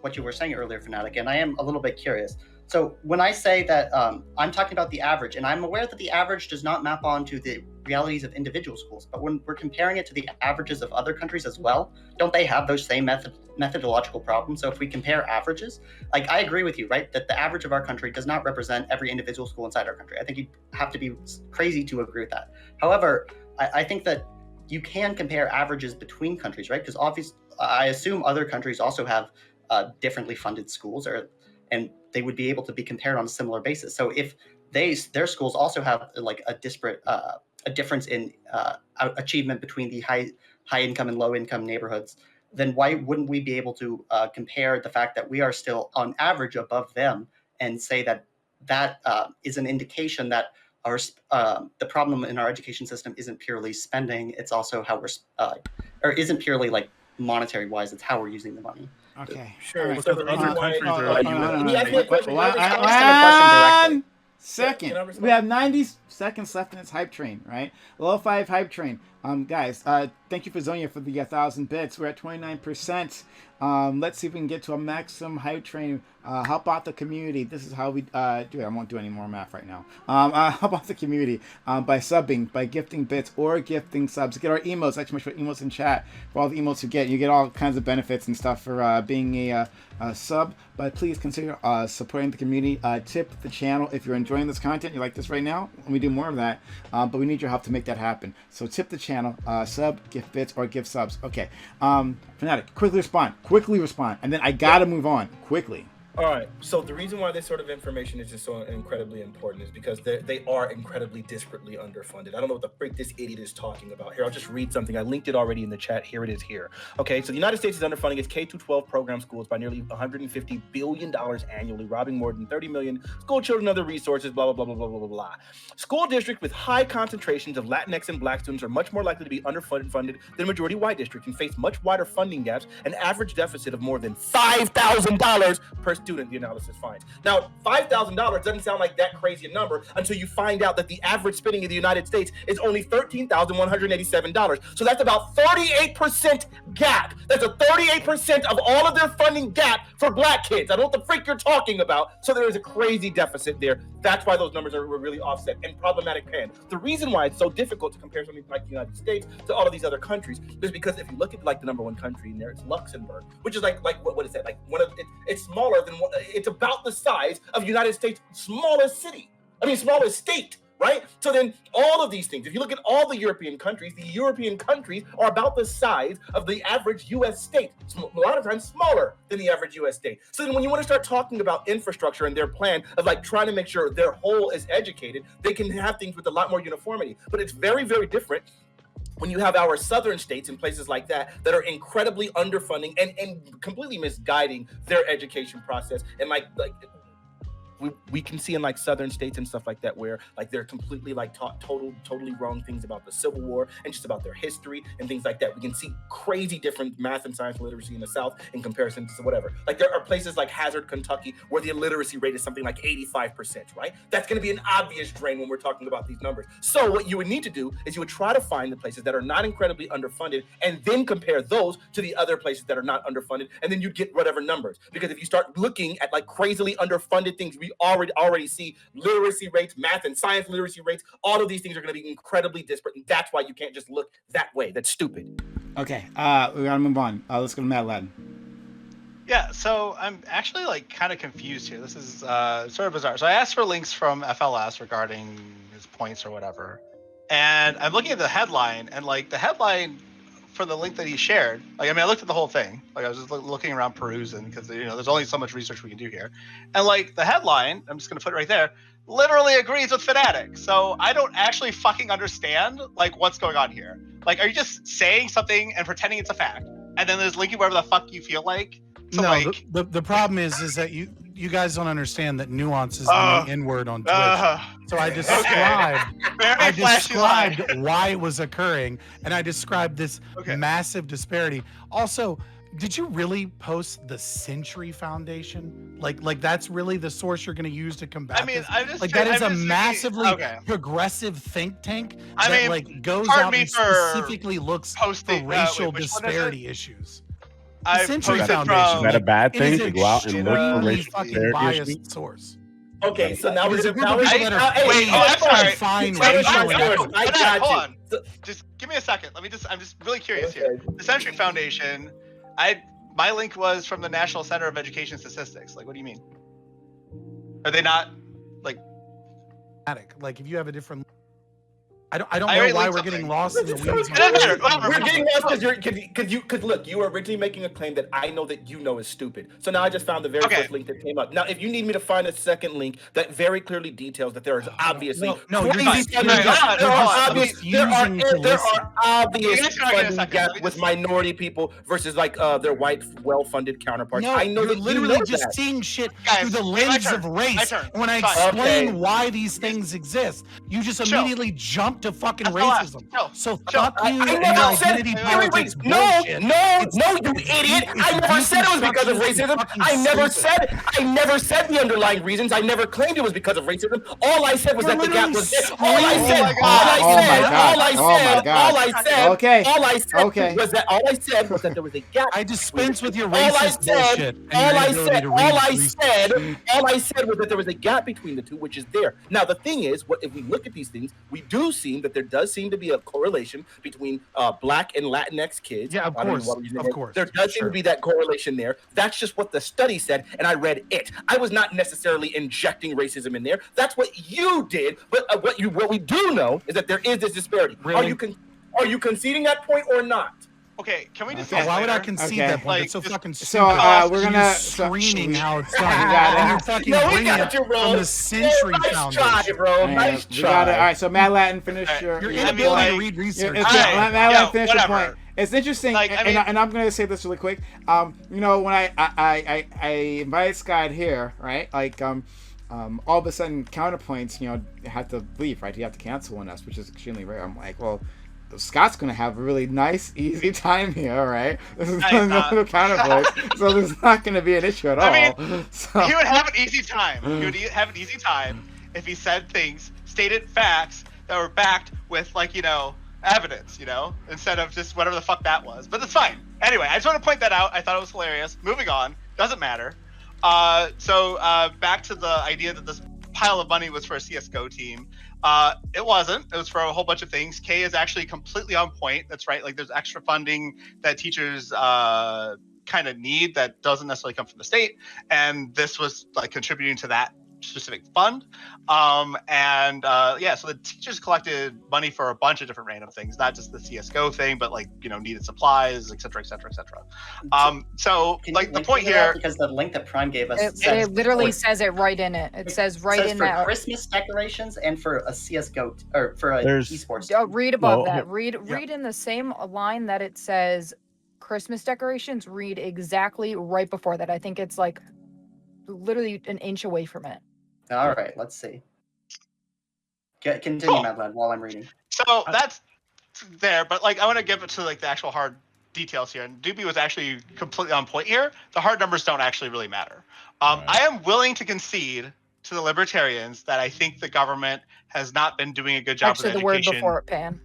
what you were saying earlier, Fanatic, and I am a little bit curious. So when I say that I'm talking about the average, and I'm aware that the average does not map onto the realities of individual schools, but when we're comparing it to the averages of other countries as well, don't they have those same methodological problems? So if we compare averages, like I agree with you, right, that the average of our country does not represent every individual school inside our country. I think you'd have to be crazy to agree with that. However, I think that you can compare averages between countries, right? Because obviously, I assume other countries also have differently funded schools, and they would be able to be compared on a similar basis. So if their schools also have like a difference in achievement between the high income and low income neighborhoods, then why wouldn't we be able to compare the fact that we are still on average above them and say that is an indication that the problem in our education system isn't purely spending, it's also how we're or isn't purely like monetary wise, it's how we're using the money. Okay. Sure. Right. So the reason why Second, we have 90 seconds left in this hype train, right? Level 5 hype train. Guys, thank you for Zonia for the 1,000 bits. We're at 29%. Let's see if we can get to a maximum hype train. Help out the community. This is how we do it. I won't do any more math right now. Help out the community by subbing, by gifting bits or gifting subs. Get our emotes. Thanks so much for emotes in chat. For all the emotes you get all kinds of benefits and stuff for being a sub. But please consider supporting the community. Tip the channel if you're enjoying this content. You like this right now, and we do more of that. But we need your help to make that happen. So tip the channel, sub, gift bits, or gift subs. Okay. Fanatic, quickly respond, and then I gotta move on quickly. All right. So the reason why this sort of information is just so incredibly important is because they are incredibly disparately underfunded. I don't know what the freak this idiot is talking about. Here, I'll just read something. I linked it already in the chat. Here it is here. Okay, so the United States is underfunding its K-12 program schools by nearly $150 billion annually, robbing more than 30 million school children of their resources, blah, blah, blah, blah, blah, blah, blah. School districts with high concentrations of Latinx and Black students are much more likely to be underfunded than majority white districts and face much wider funding gaps, an average deficit of more than $5,000 per student, the analysis finds. Now, $5,000 doesn't sound like that crazy a number until you find out that the average spending in the United States is only $13,187. So that's about 38% gap. That's a 38% of all of their funding gap for Black kids. I don't know what the freak you're talking about. So there is a crazy deficit there. That's why those numbers are really offset. And problematic pan. The reason why it's so difficult to compare something like the United States to all of these other countries is because if you look at like the number one country in there, it's Luxembourg, which is like what is that? Like it's smaller than it's about the size of United States' smallest state. Right? So then all of these things, if you look at all the European countries are about the size of the average U.S. state, a lot of times smaller than the average U.S. state. So then when you want to start talking about infrastructure and their plan of like trying to make sure their whole is educated, they can have things with a lot more uniformity. But it's very, very different when you have our southern states and places like that are incredibly underfunding and completely misguiding their education process. And like we can see in like southern states and stuff like that where like they're completely like taught totally wrong things about the Civil War and just about their history and things like that. We can see crazy different math and science literacy in the South in comparison to whatever. Like there are places like Hazard, Kentucky, where the illiteracy rate is something like 85%, right? That's going to be an obvious drain when we're talking about these numbers. So what you would need to do is you would try to find the places that are not incredibly underfunded and then compare those to the other places that are not underfunded, and then you get whatever numbers. Because if you start looking at like crazily underfunded things, we already see literacy rates, math and science literacy rates, all of these things are going to be incredibly disparate, and that's why you can't just look that way. That's stupid. Okay, we gotta move on. Let's go to Matt Ladd. Yeah, so I'm actually like kind of confused here. This is sort of bizarre. So I asked for links from FLS regarding his points or whatever, and I'm looking at the headline, and like the headline for the link that he shared, like I looked at the whole thing. Like I was just looking around perusing because there's only so much research we can do here, and like the headline, I'm just gonna put it right there, literally agrees with Fnatic. So I don't actually fucking understand like what's going on here. Like, are you just saying something and pretending it's a fact, and then there's linking wherever the fuck you feel like? So, no, like, the problem is that you guys don't understand that nuance is the main N-word on Twitch. So I described why it was occurring, and I described this massive disparity. Also, did you really post the Century Foundation? Like that's really the source you're going to use to combat this? I'm just like that is a massively progressive think tank that like goes out and specifically looks for racial disparity issues. The Century Foundation. Is that a bad thing to go out and look for racial disparity issues? Source. Okay, so now we're Hold on. Just give me a second. I'm just really curious here. The Century Foundation, my link was from the National Center of Education Statistics. Like, what do you mean? Are they not like if you have a different I don't know why we're getting lost in the weeds. We're getting lost because look, you were originally making a claim that I know that you know is stupid. So now I just found the very first link that came up. Now, if you need me to find a second link that very clearly details that there is obviously obvious funding gap with minority people versus like their white, well-funded counterparts. No, I know you're that literally you know just that. seeing shit through the lens of race. When I explain why these things exist, you just immediately jump to fucking racism. So fuck you and your identity politics bullshit. No, you idiot! I never said it was because of racism. I never said the underlying reasons. I never claimed it was because of racism. All I said was that the gap was there. All I said was that there was a gap. I dispense with your racist bullshit. All I said was that there was a gap between the two, which is there. Now the thing is, if we look at these things, we do see that there does seem to be a correlation between Black and Latinx kids. Yeah, of course. There does seem to be that correlation there. That's just what the study said, and I read it. I was not necessarily injecting racism in there. That's what you did. But what we do know is that there is this disparity. Really? Are you conceding that point or not? Okay, can we just? Why would I concede that point? It's so fucking stupid. So we're gonna screaming how it's done. And you're fucking bringing it from the Century Foundation. Nice try, bro. Nice try. All right, so Matt Latin, finish your inability to read research. Matt Latin, finish your point. It's interesting, and I'm going to say this really quick. When I invited Scott here, right? Like, all of a sudden, counterpoints, had to leave, right? He had to cancel on us, which is extremely rare. I'm like, well, Scott's gonna have a really nice, easy time here. All right, this is No, he's no counterpoint, so there's not gonna be an issue at all. I mean, so. he would have an easy time. He would have an easy time if he said things, stated facts that were backed with, like, evidence, instead of just whatever the fuck that was. But that's fine. Anyway, I just want to point that out. I thought it was hilarious. Moving on. Doesn't matter. So back to the idea that this pile of money was for a CSGO team. It wasn't. It was for a whole bunch of things. Kay is actually completely on point. That's right. Like, there's extra funding that teachers kind of need that doesn't necessarily come from the state, and this was like contributing to that specific fund. So the teachers collected money for a bunch of different random things, not just the CSGO thing, but like, needed supplies, et cetera, et cetera, et cetera. The point here, because the link that Prime gave us it literally says it right in it. It says right in that. For Christmas decorations and for a CSGO or for a esports. Read above that. Read in the same line that it says Christmas decorations. Read exactly right before that. I think it's like literally an inch away from it. All right, let's see. Continue, Madeline, while I'm reading. So that's there, but I want to give it to the actual hard details here. And Dooby was actually completely on point here. The hard numbers don't actually really matter. Right. I am willing to concede to the libertarians that I think the government has not been doing a good job with education. Actually, the word before it, Pan.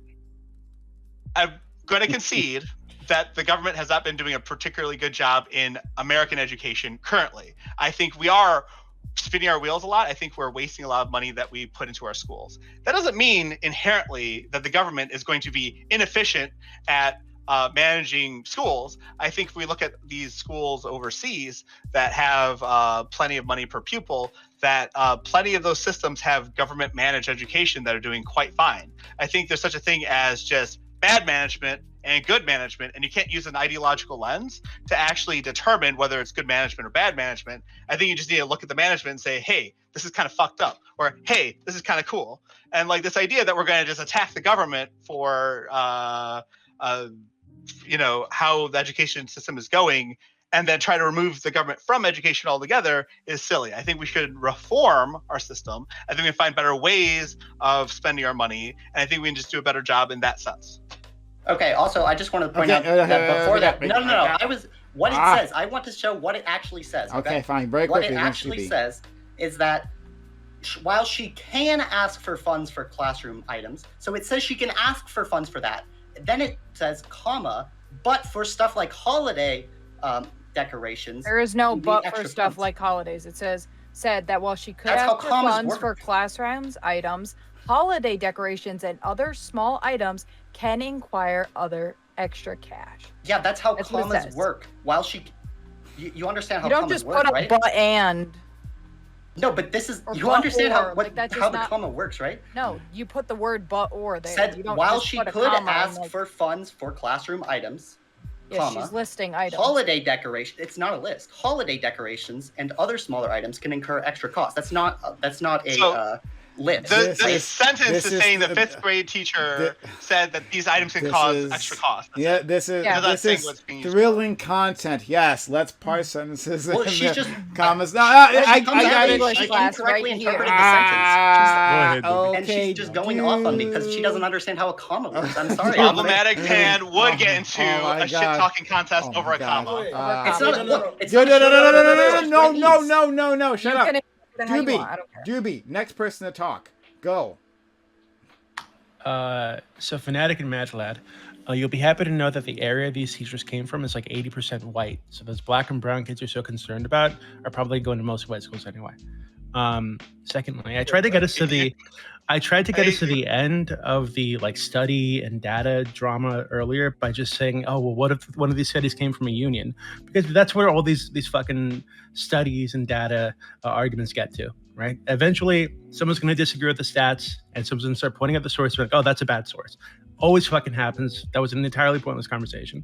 I'm going to concede that the government has not been doing a particularly good job in American education currently. I think we are spinning our wheels a lot. I think we're wasting a lot of money that we put into our schools. That doesn't mean inherently that the government is going to be inefficient at managing schools. I think if we look at these schools overseas that have plenty of money per pupil, that plenty of those systems have government managed education that are doing quite fine. I think there's such a thing as just bad management and good management, and you can't use an ideological lens to actually determine whether it's good management or bad management. I think you just need to look at the management and say, hey, this is kind of fucked up, or hey, this is kind of cool. And this idea that we're going to just attack the government for how the education system is going and then try to remove the government from education altogether is silly. I think we should reform our system. I think we can find better ways of spending our money, and I think we can just do a better job in that sense. Okay, also, I just want to point out that before that... No. What it says, I want to show what it actually says. Okay, fine. Very quickly. What it actually says is that while she can ask for funds for classroom items, so it says she can ask for funds for that. Then it says, comma, but for stuff like holiday decorations... There is no but for stuff funds. Like holidays. It said that while she could ask for funds for classrooms items, holiday decorations and other small items can inquire other extra cash. Yeah, that's how commas work. While she, you understand how commas work, right? You don't just put a but and. No, but this is, you understand how the comma works, right? No, you put the word but or there. Said while she could ask for funds for classroom items, comma, she's listing items. Holiday decoration, it's not a list. Holiday decorations and other smaller items can incur extra costs. That's not a list. The sentence is saying the fifth grade teacher said that these items can cause extra cost. Yeah, this is thrilling content. Yes, let's parse sentences. Well, she's just commas. No, I got it. She incorrectly interpreted the sentence. Okay, and she's just going off on me because she doesn't understand how a comma works. I'm sorry. Problematic Pan would get into a shit talking contest over a comma. It's not. No. Shut up. Dooby, next person to talk. Go. So Fnatic and Madlad, you'll be happy to know that the area these teachers came from is like 80% white. So those black and brown kids you're so concerned about are probably going to most white schools anyway. Secondly, I tried to get us to the end of the study and data drama earlier by just saying, oh, well, what if one of these studies came from a union? Because that's where all these fucking studies and data arguments get to, right? Eventually, someone's going to disagree with the stats and someone's going to start pointing at the source and be like, oh, that's a bad source. Always fucking happens. That was an entirely pointless conversation.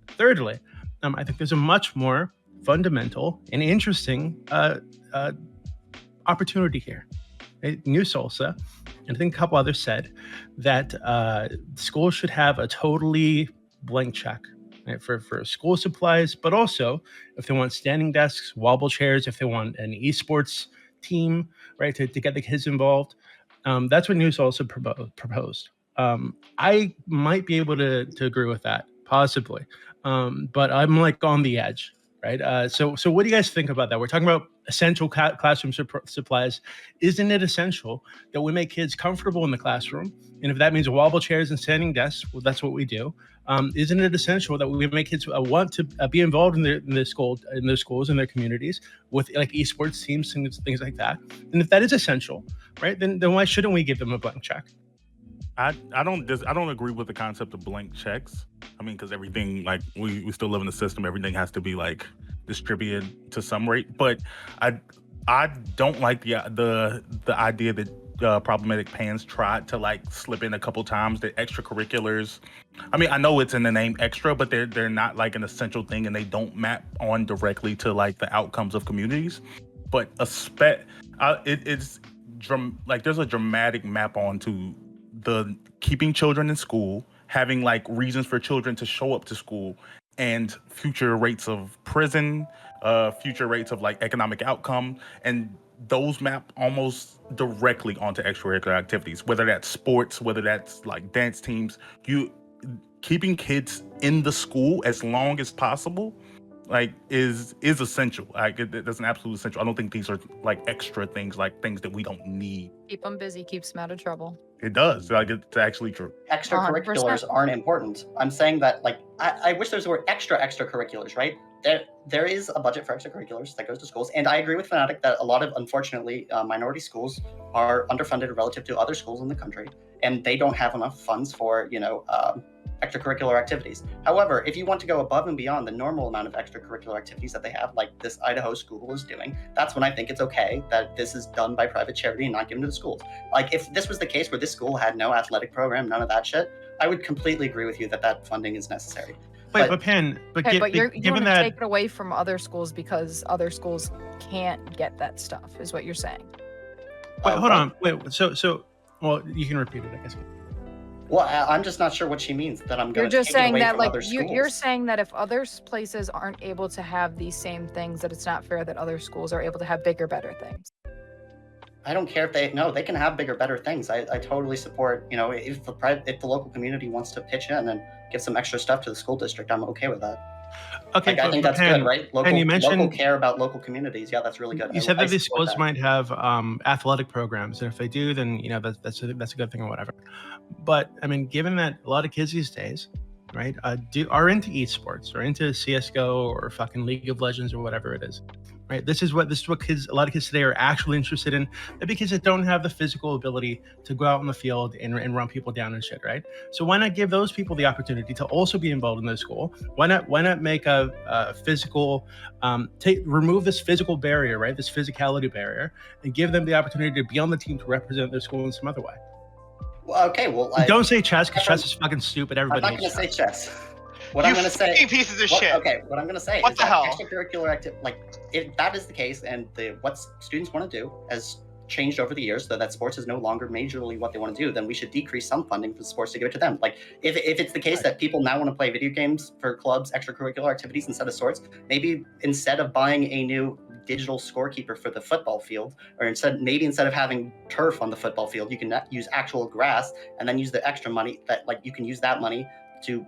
Thirdly, I think there's a much more fundamental and interesting opportunity here. New Soulker, and I think a couple others said that schools should have a totally blank check, right, for school supplies, but also if they want standing desks, wobble chairs, if they want an esports team, right, to get the kids involved. That's what New Soulker proposed. I might be able to agree with that, possibly, but I'm like on the edge, right? So what do you guys think about that? We're talking about essential classroom supplies. Isn't it essential that we make kids comfortable in the classroom? And if that means wobble chairs and standing desks, well, that's what we do. Isn't it essential that we make kids want to be involved in their schools, in their communities, with like esports teams and things like that? And if that is essential, right, then why shouldn't we give them a blank check? I don't agree with the concept of blank checks. I mean, because everything, like, we still live in a system. Everything has to be like distributed to some rate. But I don't like the idea that Problematic Pans tried to like slip in a couple times that extracurriculars. I mean, I know it's in the name extra, but they're not like an essential thing, and they don't map on directly to like the outcomes of communities. But it's like there's a dramatic map on to the keeping children in school, having like reasons for children to show up to school, and future rates of prison, future rates of like economic outcome, and those map almost directly onto extracurricular activities, whether that's sports, whether that's like dance teams. Keeping kids in the school as long as possible like is essential. Like that's an absolute essential. I don't think these are like extra things, like things that we don't need. Keep them busy, keeps them out of trouble. It does. Like it's actually true. Extracurriculars 100%. aren't important. I'm saying that like I wish there's the word extracurriculars, right? There is a budget for extracurriculars that goes to schools, and I agree with Fanatic that a lot of, unfortunately, minority schools are underfunded relative to other schools in the country, and they don't have enough funds for extracurricular activities. However, if you want to go above and beyond the normal amount of extracurricular activities that they have, like this Idaho school is doing, that's when I think it's okay that this is done by private charity and not given to the schools. Like if this was the case where this school had no athletic program, none of that shit, I would completely agree with you that funding is necessary. But you given want to that, take it away from other schools because other schools can't get that stuff, is what you're saying. wait, hold on, wait. So, well, you can repeat it, I guess. Well, I'm just not sure what she means. That I'm going to You're just take it saying away that, from like, other schools. you're saying that if other places aren't able to have these same things, that it's not fair that other schools are able to have bigger, better things. I don't care if they can have bigger, better things. I totally support, if the local community wants to pitch in and give some extra stuff to the school district, I'm okay with that. Okay, I think that's good, right? Local, and you mentioned local care about local communities. Yeah, that's really good. You said that these schools that. might have athletic programs, and if they do, then that's a good thing or whatever. But I mean, given that a lot of kids these days, right, are into esports or into CS:GO or fucking League of Legends or whatever it is, right? This is what a lot of kids today are actually interested in, because they don't have the physical ability to go out in the field and run people down and shit, right? So why not give those people the opportunity to also be involved in their school? Why not make a physical remove this physical barrier, right? This physicality barrier, and give them the opportunity to be on the team to represent their school in some other way. Well, okay, well, don't say chess, because chess is fucking stupid. Everybody I'm not going to say chess. What You I'm going to say, fucking pieces of shit. Okay, what I'm going to say What is the hell? extracurricular activity, like if that is the case, and what students want to do has changed over the years, so that sports is no longer majorly what they want to do, then we should decrease some funding for sports to give it to them. Like if it's the case that people now want to play video games for clubs, extracurricular activities instead of sports, maybe instead of buying a new digital scorekeeper for the football field, or instead of having turf on the football field, you can use actual grass, and then use the extra money that, like, you can use that money to,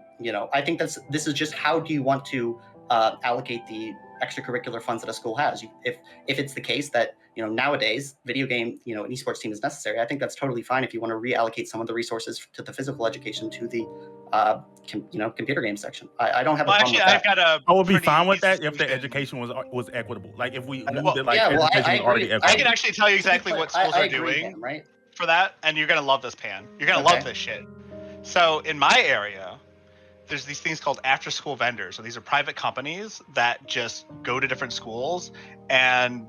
I think this is just how do you want to allocate the extracurricular funds that a school has. If it's the case that nowadays video game an esports team is necessary, I think that's totally fine if you want to reallocate some of the resources to the physical education to the computer game section. I don't have a problem with that. I would be fine with that if the education was equitable. Like if we knew that education was already equitable. I can actually tell you exactly what schools are doing right? for that, and you're gonna love this, Pan. You're gonna love this shit. So in my area, there's these things called after-school vendors. So these are private companies that just go to different schools and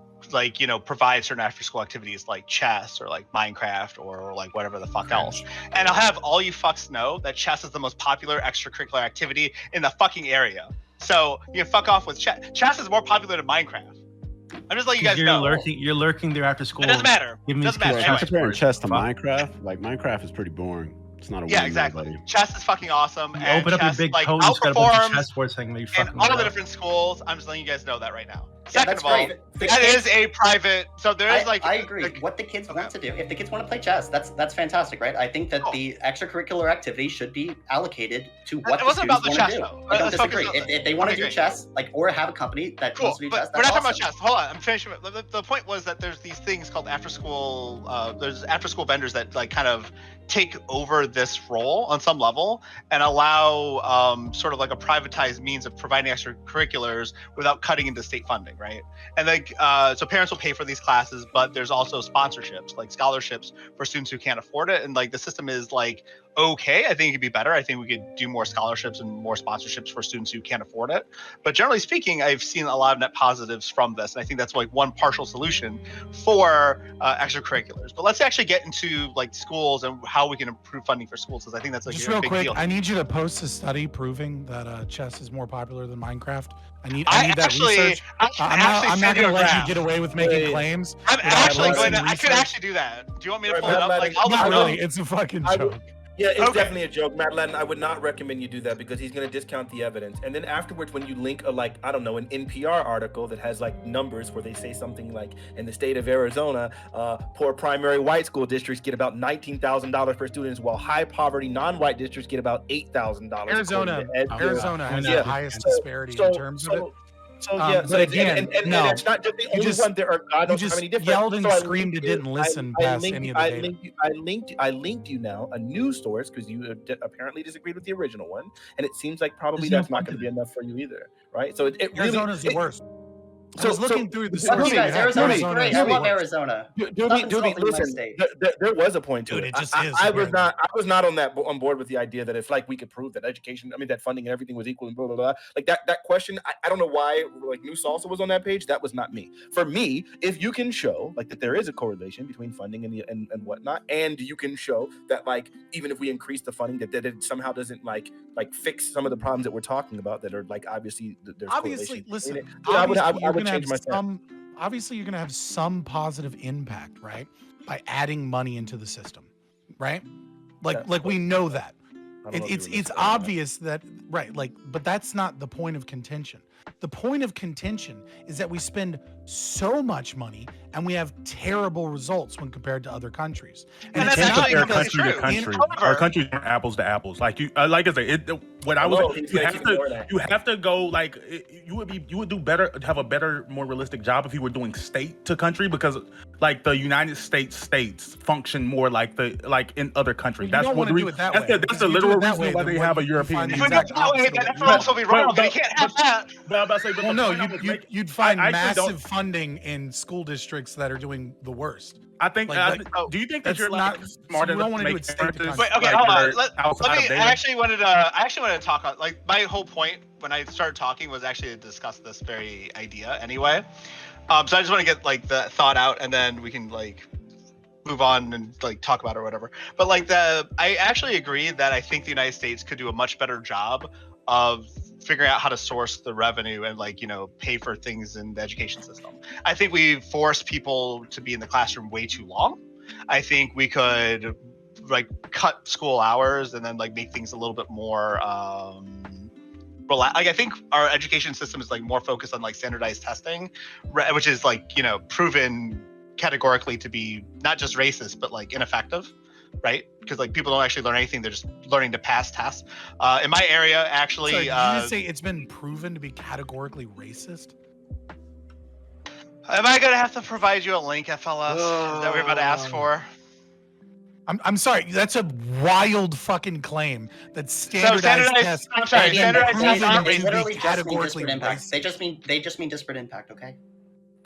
provide certain after-school activities like chess or like Minecraft or like whatever the fuck else. And I'll have all you fucks know that chess is the most popular extracurricular activity in the fucking area. So you can fuck off with chess. Chess is more popular than Minecraft. I'm just letting you guys know. You're lurking there after school. It doesn't matter. Doesn't matter. Anyway, comparing chess to Minecraft, like Minecraft is pretty boring. It's not a yeah, exactly. Chess is fucking awesome. And open up chess, your big like, toes, got a bunch of outperforms chessboards thing that you fucking in all the different schools. I'm just letting you guys know that right now. Second that's of all, great. that is a private. So there is I agree. What the kids want to do, if the kids want to play chess, that's fantastic, right? I think that the extracurricular activities should be allocated to what the students want to do. I don't disagree. If they want to do chess, like, or have a company that wants to do chess, we're that's not talking awesome. about chess. Hold on, I'm finishing. The point was that there's these things called after school. There's after school vendors that like kind of take over this role on some level and allow sort of like a privatized means of providing extracurriculars without cutting into state funding, right? And like so parents will pay for these classes, but there's also sponsorships, like scholarships for students who can't afford it. And like the system is like okay. I think it could be better. I think we could do more scholarships and more sponsorships for students who can't afford it. But generally speaking, I've seen a lot of net positives from this. And I think that's like one partial solution for extracurriculars. But let's actually get into like schools and how we can improve funding for schools, because I think that's like just a real big quick. deal. I need you to post a study proving that chess is more popular than Minecraft. I need that actually, research. I'm not going to let you get away with making claims. I'm actually going to. I research. could actually do that. Do you want me to pull Right, it up? Matt, Like, I'll Not look really. It's a fucking joke. Yeah, it's Okay. definitely a joke, Matt Ladden. I would not recommend you do that because he's going to discount the evidence. And then afterwards, when you link an NPR article that has like numbers where they say something like, in the state of Arizona, poor primary white school districts get about $19,000 per student, while high poverty non-white districts get about $8,000. Arizona has Yeah. the highest disparity in terms of it. But again, and no. that's not just the only one. There are God knows how many different. Yelled and So I screamed linked and didn't listen past any of the data. I linked you now a news source because you apparently disagreed with the original one, and it seems like probably There's that's no not going to be enough for you either, right? So it really Arizona's the worst. So I was looking through the Fuck sources. you guys, Arizona's Arizona great. is I the love worst. Arizona. Dooby, listen, there was a point to Dude, it. it just I is. I was not on board with the idea that if like we could prove that that funding and everything was equal and blah blah blah. Like that question, I don't know why like New Salsa was on that page. That was not me. For me, if you can show like that there is a correlation between funding and whatnot, and you can show that like even if we increase the funding, that it somehow doesn't like fix some of the problems that we're talking about that are like obviously there's Obviously, correlation. listen. I Obviously, would change my stance. Obviously, you're going to have some positive impact, right? By adding money into the system, right? Like we know that. It's obvious that, right? Like, but that's not the point of contention. The point of contention is that we spend so much money and we have terrible results when compared to other countries. And it's you can't not compare because- country to country. Our countries are apples to apples. Like you, like I said, you have to go like you would do better, have a better, more realistic job if you were doing state to country, because like the United States function more like in other countries. Well, That's what do it that way. that's the literal reason why they have a European. If we do it that way, then everyone else will be wrong. But you can't have that. But I'm about to say, Well, no, you'd find massive funding in school districts that are doing the worst. I think. Do you think that you're not smart you don't enough want to to do make it state to differences? country. Wait, okay, hold on. Outside of data? I actually wanted to talk on like my whole point when I started talking was actually to discuss this very idea anyway. So I just want to get like the thought out, and then we can like move on and like talk about it or whatever. But like I actually agree that I think the United States could do a much better job of figuring out how to source the revenue and like pay for things in the education system. I think we force people to be in the classroom way too long. I think we could like cut school hours and then like make things a little bit more like I think our education system is like more focused on like standardized testing, which is like proven categorically to be not just racist but like ineffective, right? Because like people don't actually learn anything, they're just learning to pass tests. In my area, actually, Sorry, did you just say it's been proven to be categorically racist? Am I gonna have to provide you a link, FLS? Is that what you're about to ask for? I'm sorry, that's a wild fucking claim that standardized tests. I'm sorry, standardized tests aren't They racist. literally just mean categorically disparate impact. racist. They just mean disparate impact. Okay.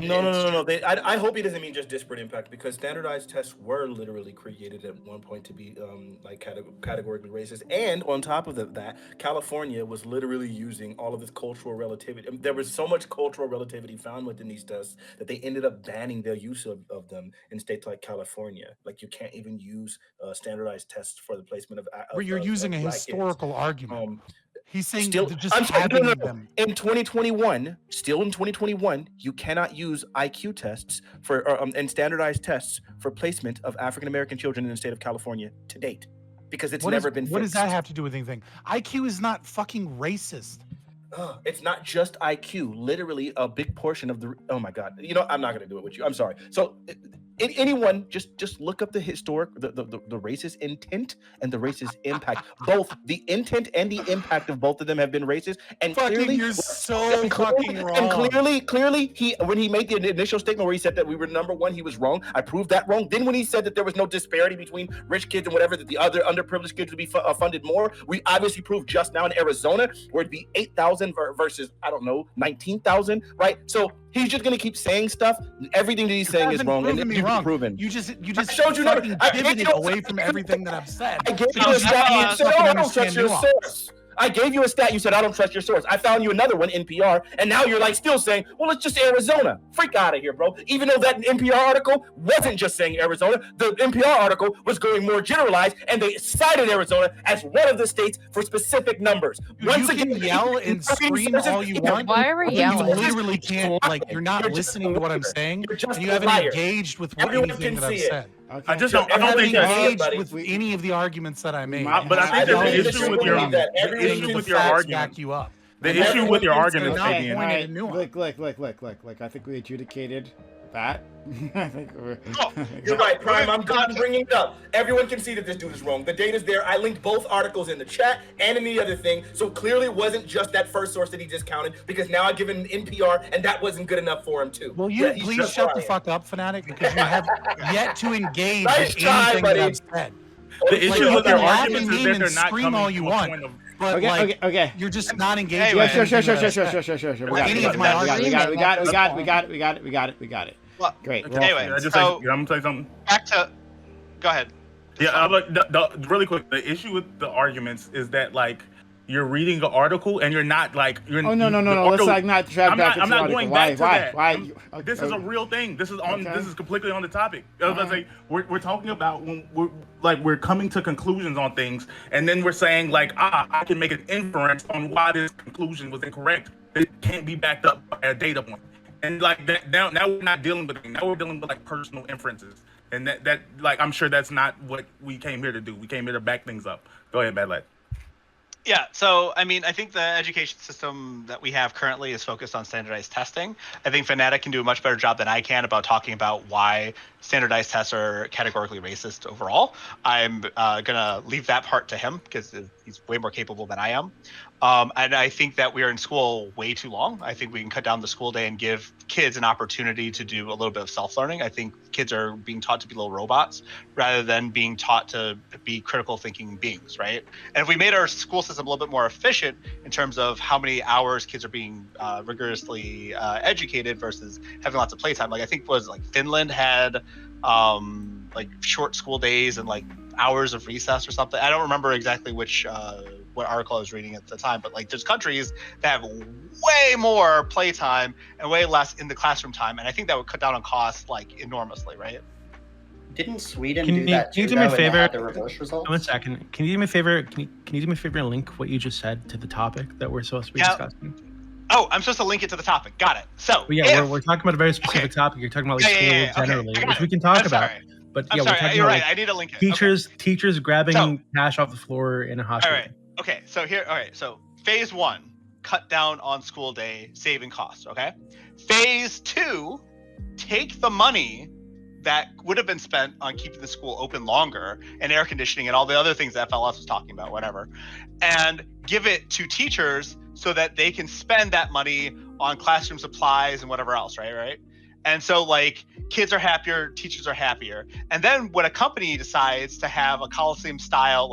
No. I hope he doesn't mean just disparate impact, because standardized tests were literally created at one point to be like categorically racist. And on top of that, California was literally using all of this cultural relativity. There was so much cultural relativity found within these tests that they ended up banning their use of them in states like California. Like you can't even use standardized tests for the placement of Where you're using a black historical kids. argument. He's saying Still, just I'm sorry, having no. them. In 2021, you cannot use IQ tests for and standardized tests for placement of African American children in the state of California to date, because it's never been fixed. What does that have to do with anything? IQ is not fucking racist. it's not just IQ. Literally, a big portion of the. Oh my God! I'm not gonna do it with you. I'm sorry. So, anyone just look up the historic, the racist intent and the racist impact. Both the intent and the impact of both of them have been racist. And clearly, you're so fucking wrong. And clearly, when he made the initial statement where he said that we were number one, he was wrong. I proved that wrong. Then when he said that there was no disparity between rich kids and whatever, that the other underprivileged kids would be funded more, we obviously proved just now in Arizona where it'd be 8,000 versus, I don't know, 19,000, right? So he's just gonna keep saying stuff. Everything that he's saying is wrong, and it's been proven. You just showed you fucking pivoted away from everything that I've said. I gave you a stat. You said, "Oh, I don't trust your source." I gave you a stat. You said, "I don't trust your source." I found you another one, NPR, and now you're like still saying, "Well, it's just Arizona." Freak out of here, bro. Even though that NPR article wasn't just saying Arizona, the NPR article was going more generalized, and they cited Arizona as one of the states for specific numbers. Once again, yell and scream all you want. Why are we yelling? You literally can't. You're not listening to what I'm saying, and you haven't engaged with anything that I've said. Okay. I don't think engaged with any of the arguments that I made. But I think there's an issue with your argument. Back you up. The issue with your argument, Fabian. Look, I think we adjudicated that. I think you're right, Prime. I'm done bringing it up. Everyone can see that this dude is wrong. The data's there. I linked both articles in the chat and in the other thing. So clearly it wasn't just that first source that he discounted, because now I've given NPR, and that wasn't good enough for him too. Will you please shut the fuck up, Fanatic? Because you have yet to engage with anything that I've said. The issue with your arguments is that they're not scream all you want. But okay. You're just not engaging. Sure. We got it. Well, great. Anyway, I'm gonna say something. Back to. Go ahead. Yeah, really quick. The issue with the arguments is that you're reading an article and you're not you're. Oh no! Let's not track back. I'm not going back to that. Why? This is a real thing. This is on. This is completely on the topic. I was gonna say we're talking about when we're coming to conclusions on things, and then we're saying I can make an inference on why this conclusion was incorrect. It can't be backed up by a data point. And that now we're not dealing with it. Now we're dealing with personal inferences, and that I'm sure that's not what we came here to do. We came here to back things up. Go ahead, Bad Lad. Yeah, so I think the education system that we have currently is focused on standardized testing. I think Fanatic can do a much better job than I can about talking about why standardized tests are categorically racist overall. I'm gonna leave that part to him because he's way more capable than I am. And I think that we are in school way too long. I think we can cut down the school day and give kids an opportunity to do a little bit of self-learning. I think kids are being taught to be little robots rather than being taught to be critical thinking beings, right? And if we made our school system a little bit more efficient in terms of how many hours kids are being rigorously educated versus having lots of playtime, I think Finland had short school days and hours of recess or something. I don't remember exactly what article I was reading at the time, but there's countries that have way more playtime and way less in the classroom time, and I think that would cut down on costs enormously, right? Didn't Sweden do that too? Can you do me a favor? The reverse results? 1 second. Can you do me a favor? Can you do me a favor and link what you just said to the topic that we're supposed to be discussing? Oh, I'm supposed to link it to the topic. Got it. So we're talking about a very specific topic. You're talking about school generally, which we can talk about. But I'm sorry. You're right. I need to link it. Teachers grabbing cash off the floor in a hospital. All right. Okay. So So phase 1, cut down on school day, saving costs. Okay. Phase 2, take the money that would have been spent on keeping the school open longer and air conditioning and all the other things that FLS was talking about, whatever, and give it to teachers so that they can spend that money on classroom supplies and whatever else, right? And so kids are happier, teachers are happier. And then when a company decides to have a Coliseum style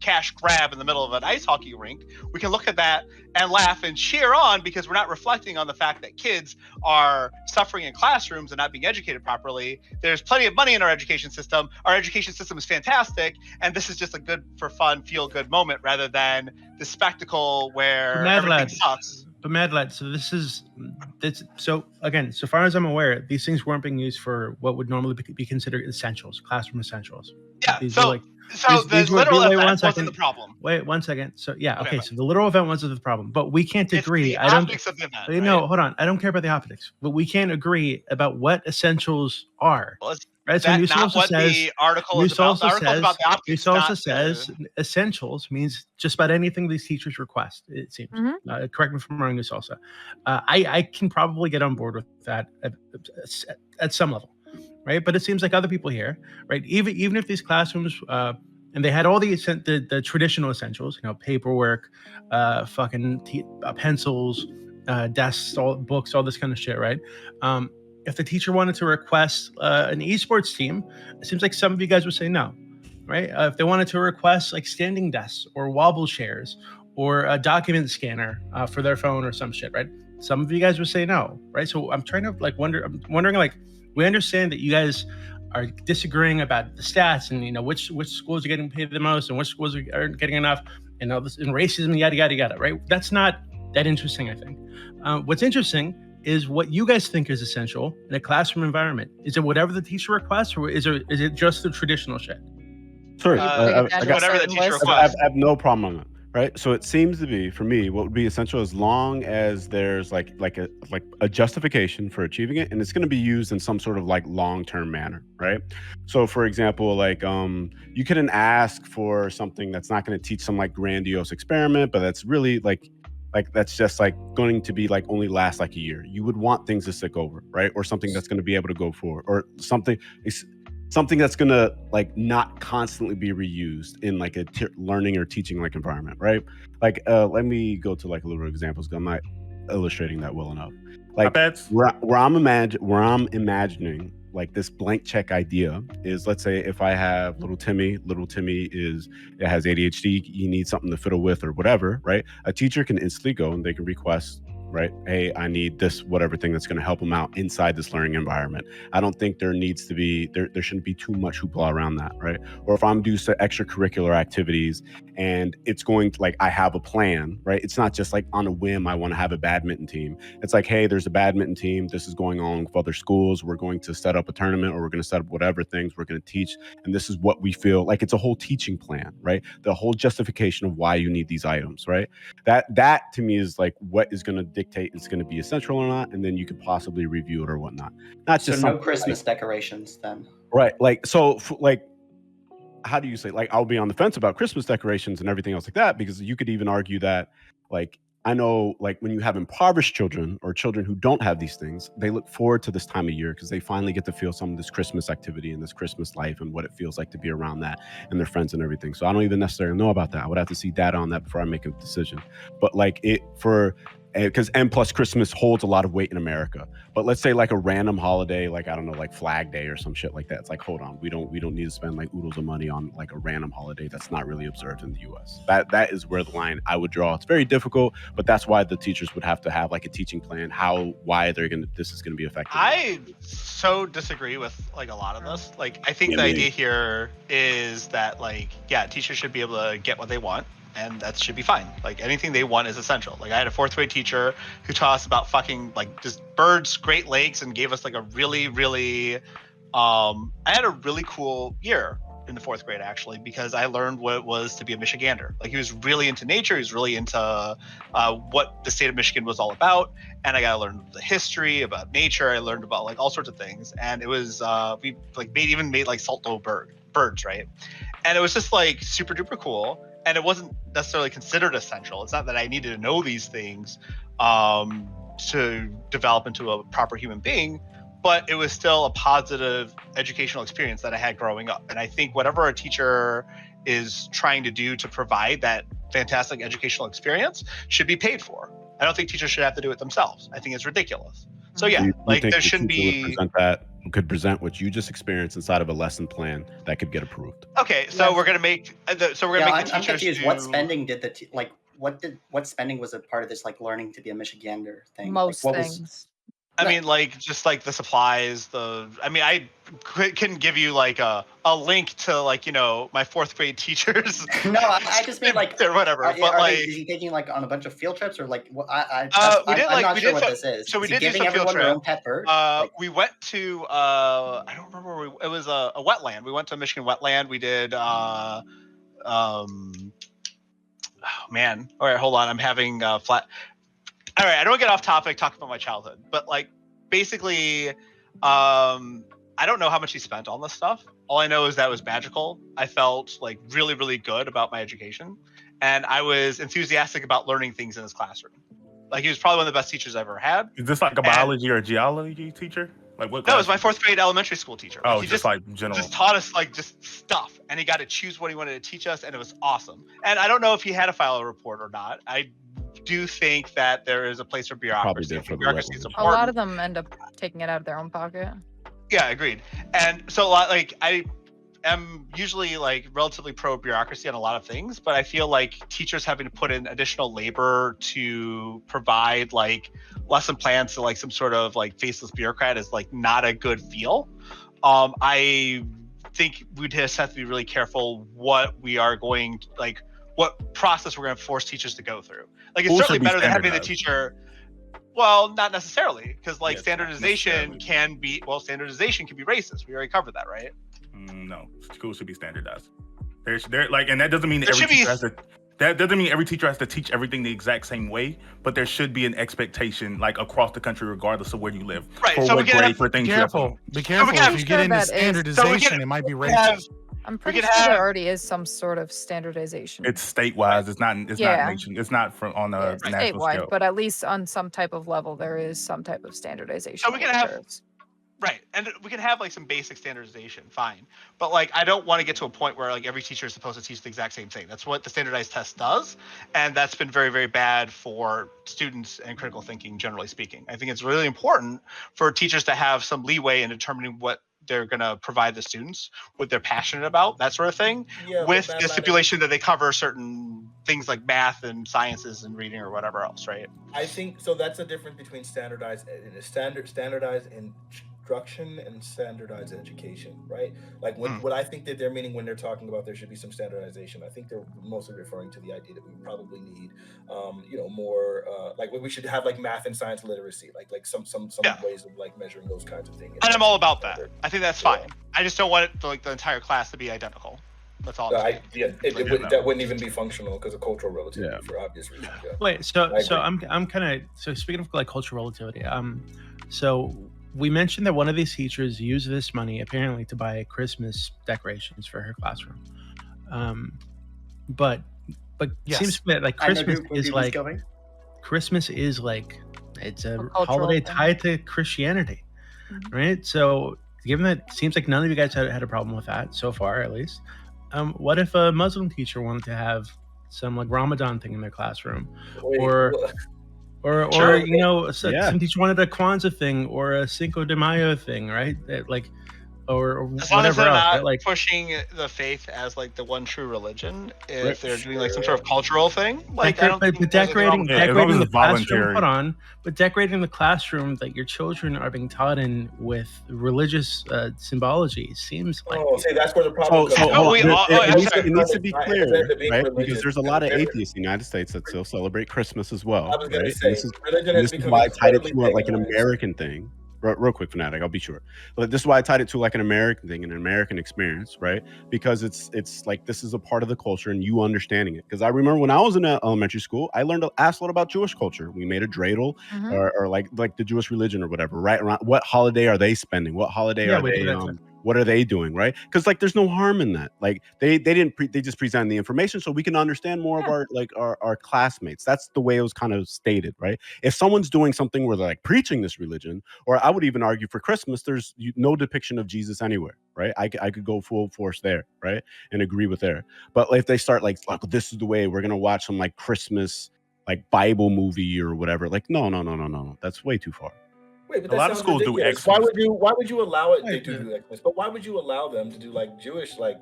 cash grab in the middle of an ice hockey rink, we can look at that and laugh and cheer on because we're not reflecting on the fact that kids are suffering in classrooms and not being educated properly. There's plenty of money in our education system. Our education system is fantastic, and this is just a good for fun, feel good moment rather than the spectacle where everything sucks. But Mad Lad, so again, so far as I'm aware, these things weren't being used for what would normally be considered essentials, classroom essentials. Yeah. The literal event wasn't the problem. Wait 1 second. So okay. So the literal event wasn't the problem, but we can't agree. It's the optics of the event. No, hold on. I don't care about the optics, but we can't agree about what essentials are. Well, Right. So That's not what the article is about. The article is about the optics. Nusalsa says essentials means just about anything these teachers request, it seems. Correct me if I'm wrong, Nusalsa. I can probably get on board with that at some level, right? But it seems like other people here, right? Even if these classrooms, and they had all the traditional essentials, paperwork, pencils, desks, all books, all this kind of shit, right? If the teacher wanted to request an esports team, it seems like some of you guys would say no, right? If they wanted to request like standing desks or wobble chairs or a document scanner for their phone or some shit, right? Some of you guys would say no, right? So I'm trying to I'm wondering, like, we understand that you guys are disagreeing about the stats and which schools are getting paid the most and which schools aren't getting enough, and all this, and racism, yada yada yada, right? That's not that interesting, I think. What's interesting is what you guys think is essential in a classroom environment. Is it whatever the teacher requests, or is it just the traditional shit? Sorry, whatever the teacher requests. I have no problem on that. Right, so it seems to be, for me, what would be essential as long as there's like a justification for achieving it, and it's going to be used in some sort of like long-term manner, right? So, for example, like you couldn't ask for something that's not going to teach some like grandiose experiment, but that's really like that's just like going to be like only last like a year. You would want things to stick over, right? Or something that's going to be able to go forward, or something that's going to like not constantly be reused in like a learning or teaching like environment, right? Like let me go to like a little examples, because I'm not illustrating that well enough. Like where I'm imagining like this blank check idea is, let's say if I have little Timmy has ADHD, he needs something to fiddle with or whatever, right? A teacher can instantly go and they can request, right? Hey, I need this, whatever thing that's going to help them out inside this learning environment. I don't think there needs to be, there shouldn't be too much hoopla around that, right? Or if I'm doing extracurricular activities and it's going to like, I have a plan, right? It's not just like on a whim, I want to have a badminton team. It's like, hey, there's a badminton team. This is going on with other schools. We're going to set up a tournament, or we're going to set up whatever things we're going to teach. And this is what we feel like. It's a whole teaching plan, right? The whole justification of why you need these items, right? That to me is like what is going to dictate it's going to be essential or not, and then you could possibly review it or whatnot. Not just no Christmas decorations then, right? Like, so like, how do you say, like, I'll be on the fence about Christmas decorations and everything else like that, because you could even argue that, like, I know, like, when you have impoverished children or children who don't have these things, they look forward to this time of year because they finally get to feel some of this Christmas activity and this Christmas life and what it feels like to be around that and their friends and everything. So I don't even necessarily know about that. I would have to see data on that before I make a decision. But like because M plus Christmas holds a lot of weight in America. But let's say like a random holiday, like, I don't know, like Flag Day or some shit like that. It's like, hold on, we don't need to spend like oodles of money on like a random holiday that's not really observed in the US. That is where the line I would draw. It's very difficult, but that's why the teachers would have to have like a teaching plan, why this is gonna be effective. I so disagree with like a lot of this. Like, I think the idea here is that, like, yeah, teachers should be able to get what they want, and that should be fine. Like, anything they want is essential. Like, I had a 4th grade teacher who taught us about fucking like just birds, Great Lakes, and gave us like a really, really I had a really cool year in the 4th grade, actually, because I learned what it was to be a Michigander. Like, he was really into nature. He was really into what the state of Michigan was all about. And I got to learn the history about nature. I learned about like all sorts of things. And it was, we like made like salto birds, right? And it was just like super duper cool. And it wasn't necessarily considered essential. It's not that I needed to know these things to develop into a proper human being, but it was still a positive educational experience that I had growing up. And I think whatever a teacher is trying to do to provide that fantastic educational experience should be paid for. I don't think teachers should have to do it themselves. I think it's ridiculous. So yeah, like, there shouldn't be could present what you just experienced inside of a lesson plan that could get approved. Okay, so we're gonna make the teachers. I'm confused. What spending did what spending was a part of this, like, learning to be a Michigander thing? Most like, things. I mean, like, just like the supplies, I can give you like a link to, like, my 4th grade teachers. No, I just mean like, or whatever. Is he taking like on a bunch of field trips, or like what? I'm not sure what this is. So we did giving do some field everyone their own pet bird. We went to I don't remember it was a wetland. We went to a Michigan wetland. We did oh man. All right, hold on. I'm having flat. All right, I don't get off topic talking about my childhood, but like, basically, I don't know how much he spent on this stuff. All I know is that it was magical. I felt like really, really good about my education, and I was enthusiastic about learning things in his classroom. Like, he was probably one of the best teachers I ever had. Is this like a biology or a geology teacher? Like what? No, it was my 4th grade elementary school teacher. Oh, He just like general. just taught us like just stuff, and he got to choose what he wanted to teach us, and it was awesome. And I don't know if he had to file a report or not. I do think that there is a place for bureaucracy. did for the Bureaucracy is wetlands. A important. lot of them end up taking it out of their own pocket. Yeah, agreed. And so, like, I am usually like relatively pro bureaucracy on a lot of things, but I feel like teachers having to put in additional labor to provide like lesson plans to like some sort of like faceless bureaucrat is like not a good feel. I think we'd just have to be really careful what we are going to, like, what process we're going to force teachers to go through. Like, it's Schools certainly should be better than having the standardized. teacher. Well, not necessarily, because like Yes, standardization necessarily. can be standardization can be racist. We already covered that, right? No, schools should be standardized. There, like, and that doesn't mean There every should be- teacher has to. That doesn't mean every teacher has to teach everything the exact same way, but there should be an expectation, like across the country, regardless of where you live, Right, for so we what can grade have- for things Be you have to careful. do. Be careful. can have- If you get into that is- standardization, it might be we have- racist. I'm pretty can sure have- there already is some sort of standardization. It's statewide. It's not. It's Yeah. not nation. It's not from on a Yeah, it's national statewide, scale. but at least on some type of level, there is some type of standardization. So we can that have- occurs. Right, and we can have like some basic standardization, fine. But like, I don't want to get to a point where like every teacher is supposed to teach the exact same thing. That's what the standardized test does, and that's been very, very bad for students and critical thinking, generally speaking. I think it's really important for teachers to have some leeway in determining what they're going to provide the students, what they're passionate about, that sort of thing, Yeah, but with that the matters. stipulation that they cover certain things like math and sciences and reading or whatever else, right? I think so. That's a difference between standardized instruction and standardized education, right? Like what I think that they're meaning when they're talking about there should be some standardization. I think they're mostly referring to the idea that we probably need, more like we should have like math and science literacy, like some Yeah. ways of like measuring those kinds of things. And I'm all about that. I think that's fine. I just don't want it to, like, the entire class to be identical. That's all. I'm saying. That wouldn't even be functional because of cultural relativity Yeah. for obvious reasons. Yeah. Wait, so I I'm kind of so speaking of like cultural relativity. So we mentioned that one of these teachers used this money apparently to buy Christmas decorations for her classroom. But it Yes. seems to me that like I know Christmas where is Dooby's like going. Christmas is like it's a A cultural holiday thing. tied to Christianity, Mhm. right? So given that it seems like none of you guys had a problem with that so far, at least, what if a Muslim teacher wanted to have some like Ramadan thing in their classroom, Wait, or Sure. Yeah. some teacher wanted a Kwanzaa thing or a Cinco de Mayo thing, right? That, like, or As long as whatever they're else. not that, like, pushing the faith as like the one true religion, if Right. they're doing like some sort of cultural thing, like I don't but think there's anything wrong decorating with Yeah, as long decorating as the it's classroom. voluntary. Hold on, but decorating the classroom that your children are being taught in with religious symbology seems like see, that's where the problem So comes. Oh, we- oh, it I'm needs, sorry. it needs to be Right, clear, they're being right? religious. Because there's a lot of They're- atheists in the United States that still celebrate Christmas as well, I was going right? to say, This is, religion has this is become why I tied it to incredibly like an paganized. American thing. Real quick, Fanatic, I'll be short. But this is why I tied it to like an American thing, an American experience, right? Because it's like this is a part of the culture and you understanding it. Because I remember when I was in elementary school, I asked a lot about Jewish culture. We made a dreidel Mhm. or like the Jewish religion or whatever, right? Around what holiday are they spending? What holiday Yeah, are we they? did that too. What are they doing, right? Because like there's no harm in that. Like they just present the information so we can understand more of our classmates. That's the way it was kind of stated, right? If someone's doing something where they're like preaching this religion, or I would even argue for Christmas, there's no depiction of Jesus anywhere, right? I could go full force there, right, and agree with there. But if they start like, look, this is the way we're gonna watch some like Christmas like Bible movie or whatever, like no, that's way too far. Wait, but A that lot of sounds schools do ridiculous. Xmas. Why would you allow it Wait, to do Xmas? But why would you allow them to do like Jewish like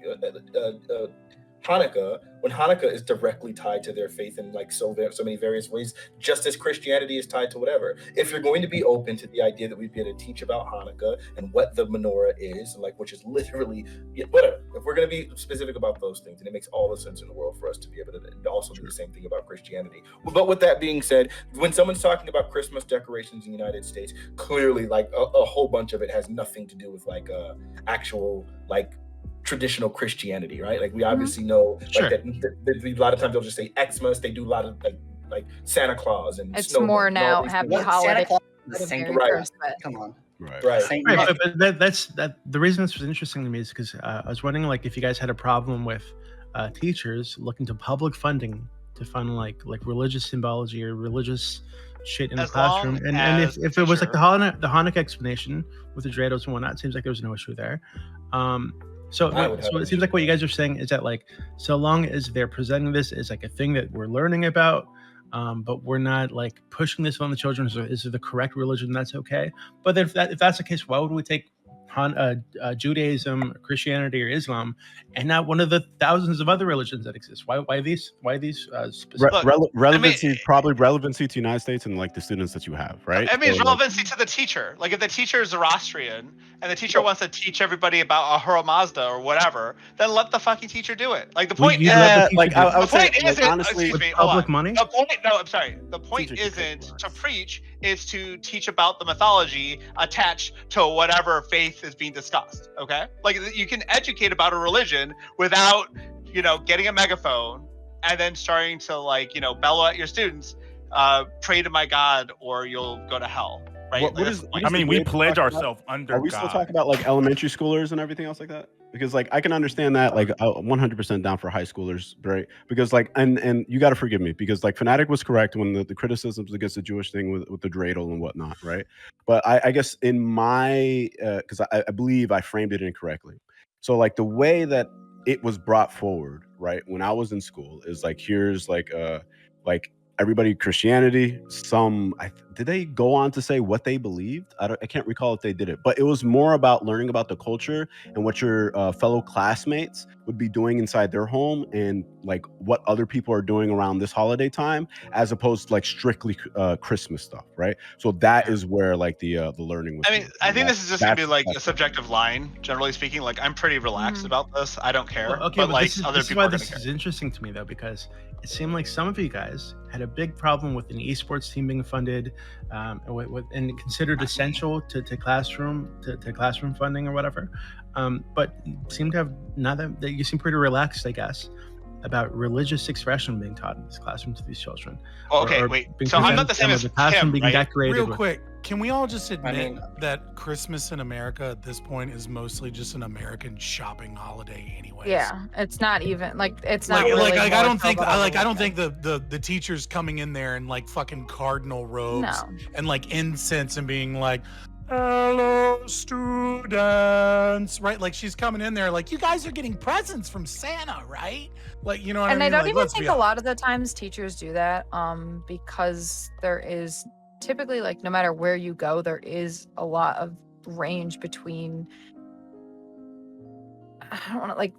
Hanukkah when Hanukkah is directly tied to their faith in like so many various ways, just as Christianity is tied to whatever. If you're going to be open to the idea that we'd be able to teach about Hanukkah and what the menorah is, like which is literally whatever. If we're going to be specific about those things, and it makes all the sense in the world for us to be able to also do the same thing about Christianity. But with that being said, when someone's talking about Christmas decorations in the United States, clearly like a whole bunch of it has nothing to do with like actual like traditional Christianity, right? Like we obviously know Sure. like that a lot of times they'll just say Xmas. They do a lot of like Santa Claus and It's snowmen more and all now these happy things. What? holiday. Santa Claus is What a Saint Merry Right. Christmas. Come on. Right. Saint Right, Nick. but that's the reason this was interesting to me is because I was wondering like if you guys had a problem with teachers looking to public funding to fund like religious symbology or religious shit in the As classroom, long and as if the it was like the teacher- Hanukkah explanation with the dreidels and whatnot, it seems like there was no issue there. So I would have it an seems like what you guys are saying is that like so long as they're presenting this as like a thing that we're learning about, but we're not like pushing this on the children. Is it the correct religion? That's okay. But if that's the case, why would we take Judaism, Christianity, or Islam, and not one of the thousands of other religions that exist? Why these specific? Look, Relevancy, probably relevancy to the United States and like the students that you have, right? I mean, it's So, like, relevancy to the teacher. Like, if the teacher is Zoroastrian and the teacher wants to teach everybody about Ahura Mazda or whatever, then let the fucking teacher do it. Like, the point you is, let the teacher like do it. I the would say, point like, isn't, honestly, excuse With me, hold public on. money? The point, no, I'm sorry. The point Teacher can isn't take to class. preach; it's to teach about the mythology attached to whatever faith is being discussed. Okay, like you can educate about a religion without, getting a megaphone and then starting to bellow at your students, pray to my God or you'll go to hell. Right? What Like, is- that's the what point. is I mean, the we grade pledge talking about? ourselves under Are we God. still talking about like elementary schoolers and everything else like that? Because like I can understand that, like 100% down for high schoolers, right? Because like and you got to forgive me because like Fanatic was correct when the criticisms against the Jewish thing with the dreidel and whatnot, right? But I guess in my because I believe I framed it incorrectly. So like the way that it was brought forward, right, when I was in school is like here's like everybody Christianity. Did they go on to say what they believed? I can't recall if they did it, but it was more about learning about the culture and what your fellow classmates would be doing inside their home and like what other people are doing around this holiday time, as opposed to like strictly Christmas stuff, right? So that is where like the learning was. I mean, I think this is just gonna be like a that's- subjective line, generally speaking. Like, I'm pretty relaxed about this. I don't care. Well, okay, but like this is, other this is people why are gonna this care. is interesting to me though, because it seemed like some of you guys had a big problem with an esports team being funded, and considered essential to classroom funding or whatever. But you seem to have that you seem pretty relaxed, I guess, about religious expression being taught in this classroom to these children. Okay, wait. being So I'm not presented the to same them as the classroom Kim, being right? decorated Real with- quick, can we all just admit mean- that Christmas in America at this point is mostly just an American shopping holiday, anyways? Yeah, it's not even like it's Like, not really like, I more don't so think about I don't religion. think the teachers coming in there in like fucking cardinal robes No. and like incense and being like, "Hello, students," right? Like she's coming in there like, "You guys are getting presents from Santa, right?" Like, you know what And I I mean? don't Like, even let's be think a honest. lot of the times teachers do that, because there is typically like no matter where you go, there is a lot of range between I don't want to like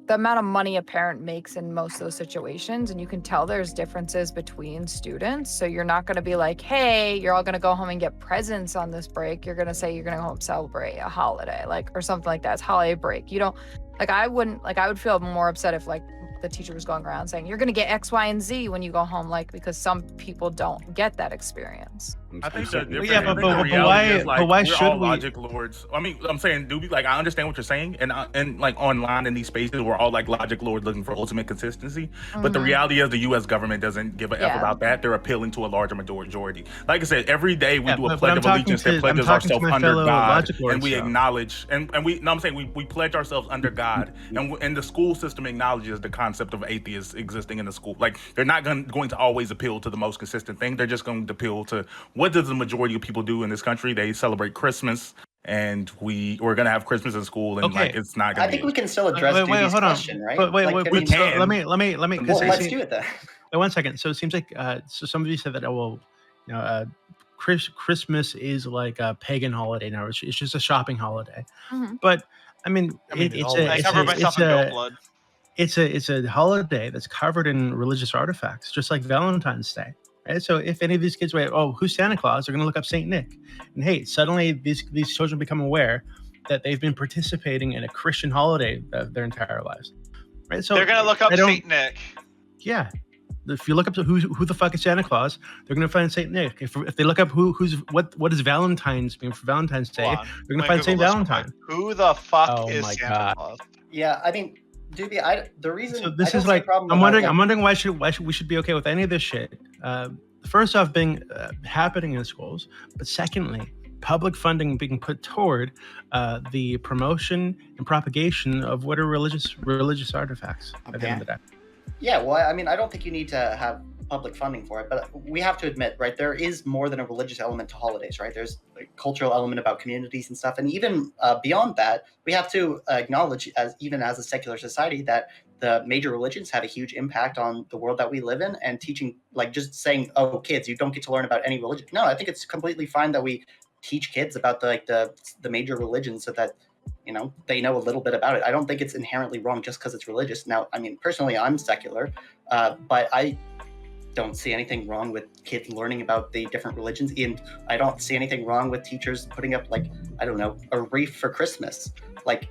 the amount of money a parent makes in most of those situations, and you can tell there's differences between students. So you're not going to be like, hey, you're all going to go home and get presents on this break. You're going to say you're going to go home celebrate a holiday, like, or something like that. It's holiday break. You don't like, I would feel more upset if like the teacher was going around saying you're going to get X, Y, and Z when you go home, like, because some people don't get that experience. I think so- the difference, Yeah, I think but the reality is, like, why we're should all we- logic lords. I mean, I'm saying, Dooby, like, I understand what you're saying, and like online in these spaces, we're all like logic lords looking for ultimate consistency. But the Mhm. reality is, the U.S. government doesn't give a f Yeah. about that. They're appealing to a larger majority. Like I said, every day we Yeah, do a but pledge I'm of talking allegiance to- that I'm pledges talking to ourselves my under fellow God, logic and lords, we though. acknowledge, and we. No, I'm saying we pledge ourselves under God, and the school system acknowledges the concept of atheists existing in the school. Like, they're not going to always appeal to the most consistent thing. They're just going to appeal to what does the majority of people do in this country. They celebrate Christmas, and we're gonna have Christmas in school, and Okay. like it's not gonna I think be. we can still address Wait, Dooby's hold on. question, right? But wait, Like, wait, I we mean, so can. let me. well, Because let's do it then. Wait 1 second. So it seems like so some of you said that Christmas is like a pagan holiday now. It's just a shopping holiday. Mhm. But I mean, it it's always a I it's cover a, myself it's in goat a blood. it's a holiday that's covered in religious artifacts, just like Valentine's Day. Right? So if any of these kids wait, oh, who's Santa Claus? They're going to look up Saint Nick, and hey, suddenly these children become aware that they've been participating in a Christian holiday their entire lives. Right? So They're gonna look up I don't- Saint Nick. Yeah. If you look up who the fuck is Santa Claus, they're gonna find Saint Nick. If they look up what does Valentine's mean for Valentine's Day, Hold on. they're gonna Let me find Saint Google this real Valentine. quick. Who the fuck Oh is my Santa God. Claus? Yeah, I mean, Dooby, the reason So this I don't is see a like problem I'm about, wondering like, I'm wondering why should we should be okay with any of this shit. first off being happening in schools, but secondly, public funding being put toward the promotion and propagation of what are religious artifacts at the end of the day. Yeah, well, I mean, I don't think you need to have public funding for it, but we have to admit, right, there is more than a religious element to holidays, right? There's a cultural element about communities and stuff, and even beyond that, we have to acknowledge, even as a secular society, that the major religions have a huge impact on the world that we live in, and teaching, like, just saying, oh, kids, you don't get to learn about any religion. No, I think it's completely fine that we teach kids about the major religions so that they know a little bit about it. I don't think it's inherently wrong just because it's religious. Now, I mean, personally, I'm secular, but I don't see anything wrong with kids learning about the different religions. And I don't see anything wrong with teachers putting up, like, I don't know, a wreath for Christmas. Like,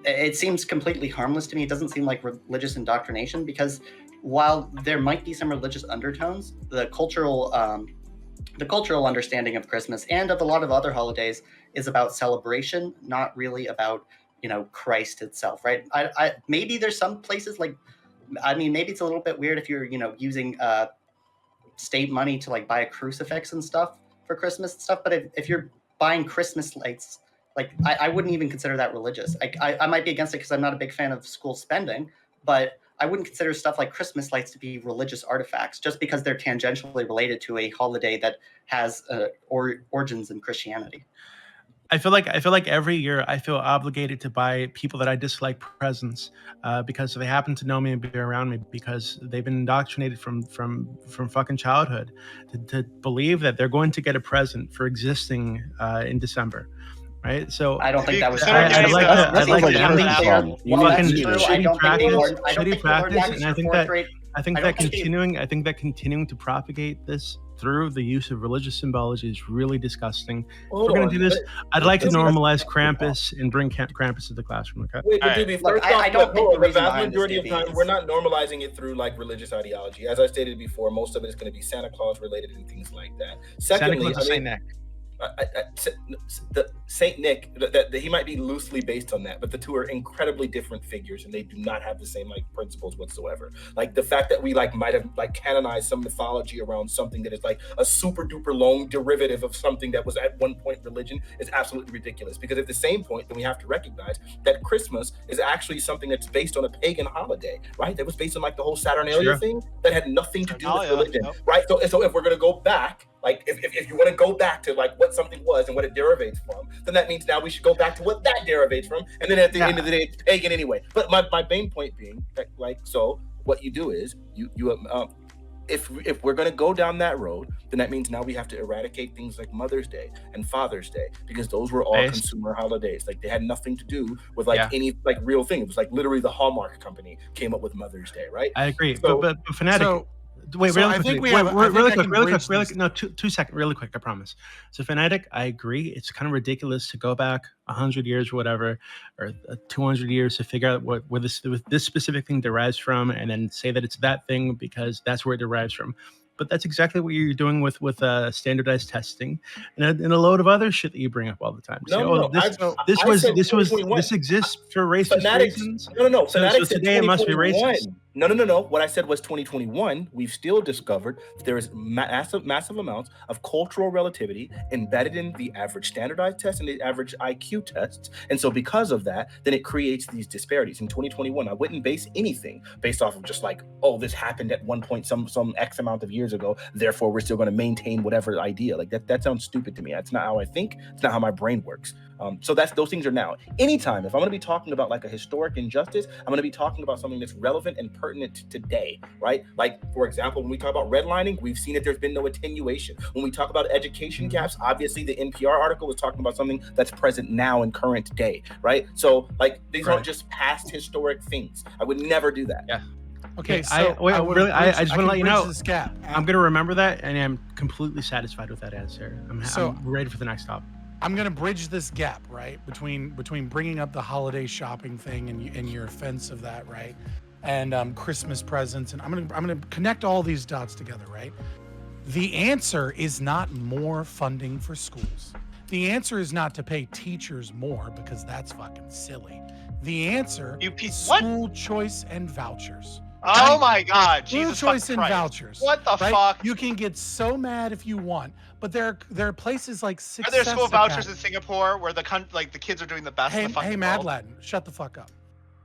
it seems completely harmless to me. It doesn't seem like religious indoctrination, because while there might be some religious undertones, the cultural understanding of Christmas and of a lot of other holidays is about celebration, not really about, Christ itself, right? I maybe there's some places, like, I mean, maybe it's a little bit weird if you're, using state money to, like, buy a crucifix and stuff for Christmas and stuff. But if you're buying Christmas lights, like, I wouldn't even consider that religious. I might be against it because I'm not a big fan of school spending, but I wouldn't consider stuff like Christmas lights to be religious artifacts just because they're tangentially related to a holiday that has origins in Christianity. I feel like every year I feel obligated to buy people that I dislike presents because they happen to know me and be around me, because they've been indoctrinated from fucking childhood to believe that they're going to get a present for existing in December. Right, so I don't think that was. I'd like to end shitty practice, and I think that continuing to propagate this through the use of religious symbology is really disgusting. If we're going to do this, I'd like to normalize Krampus and bring Krampus to the classroom. Okay. Wait, but Dooby, first off, I don't think the vast majority of time we're not normalizing it through, like, religious ideology. As I stated before, most of it is going to be Santa Claus related and things like that. Secondly, the Saint Nick, that he might be loosely based on that, but the two are incredibly different figures, and they do not have the same, like, principles whatsoever. Like, the fact that we, like, might have, like, canonized some mythology around something that is, like, a super duper long derivative of something that was at one point religion is absolutely ridiculous. Because at the same point, then we have to recognize that Christmas is actually something that's based on a pagan holiday, right? That was based on, like, the whole Saturnalia thing that had nothing to do with religion, right? So if we're gonna go back, like, if you want to go back to, like, what something was and what it derivates from, then that means now we should go back to what that derivates from, and then at the end of the day, it's pagan anyway. But my main point being that, like, so what you do is if we're going to go down that road, then that means now we have to eradicate things like Mother's Day and Father's Day, because those were all consumer holidays. Like, they had nothing to do with, like, any, like, real thing. It was, like, literally the Hallmark company came up with Mother's Day, right? I agree, but Fanatic. Wait, so really quick. No, 2 seconds, really quick. I promise. So, Fanatic, I agree. It's kind of ridiculous to go back 100 years, or whatever, or 200 years to figure out where this specific thing derives from, and then say that it's that thing because that's where it derives from. But that's exactly what you're doing with standardized testing and a load of other shit that you bring up all the time. This exists for racist reasons. No. So today it must be racist. No. What I said was 2021. We've still discovered there is massive amounts of cultural relativity embedded in the average standardized test and the average IQ tests. And so because of that, then it creates these disparities. In 2021, I wouldn't base anything based off of just like, oh, this happened at one point some X amount of years ago, therefore we're still going to maintain whatever idea. Like that sounds stupid to me. That's not how I think. It's not how my brain works. So those things are now. Anytime, if I'm going to be talking about like a historic injustice, I'm going to be talking about something that's relevant and pertinent to today, right? Like, for example, when we talk about redlining, we've seen that there's been no attenuation. When we talk about education gaps, obviously the NPR article was talking about something that's present now in current day, right? So like these aren't just past historic things. I would never do that. Yeah. Okay, so I just want to let you know, I'm going to remember that, and I'm completely satisfied with that answer. I'm ready for the next topic. I'm gonna bridge this gap, right, between bringing up the holiday shopping thing and your offense of that, right, and Christmas presents, and I'm gonna connect all these dots together, right. The answer is not more funding for schools. The answer is not to pay teachers more, because that's fucking silly. The answer is school choice and vouchers. Oh my God, School Jesus choice fucking and Christ. vouchers. What the right? fuck? You can get so mad if you want, but there are places like Are Success there school vouchers in Academy. Singapore where the kids are doing the best in the fucking Mad world? Latin, shut the fuck up.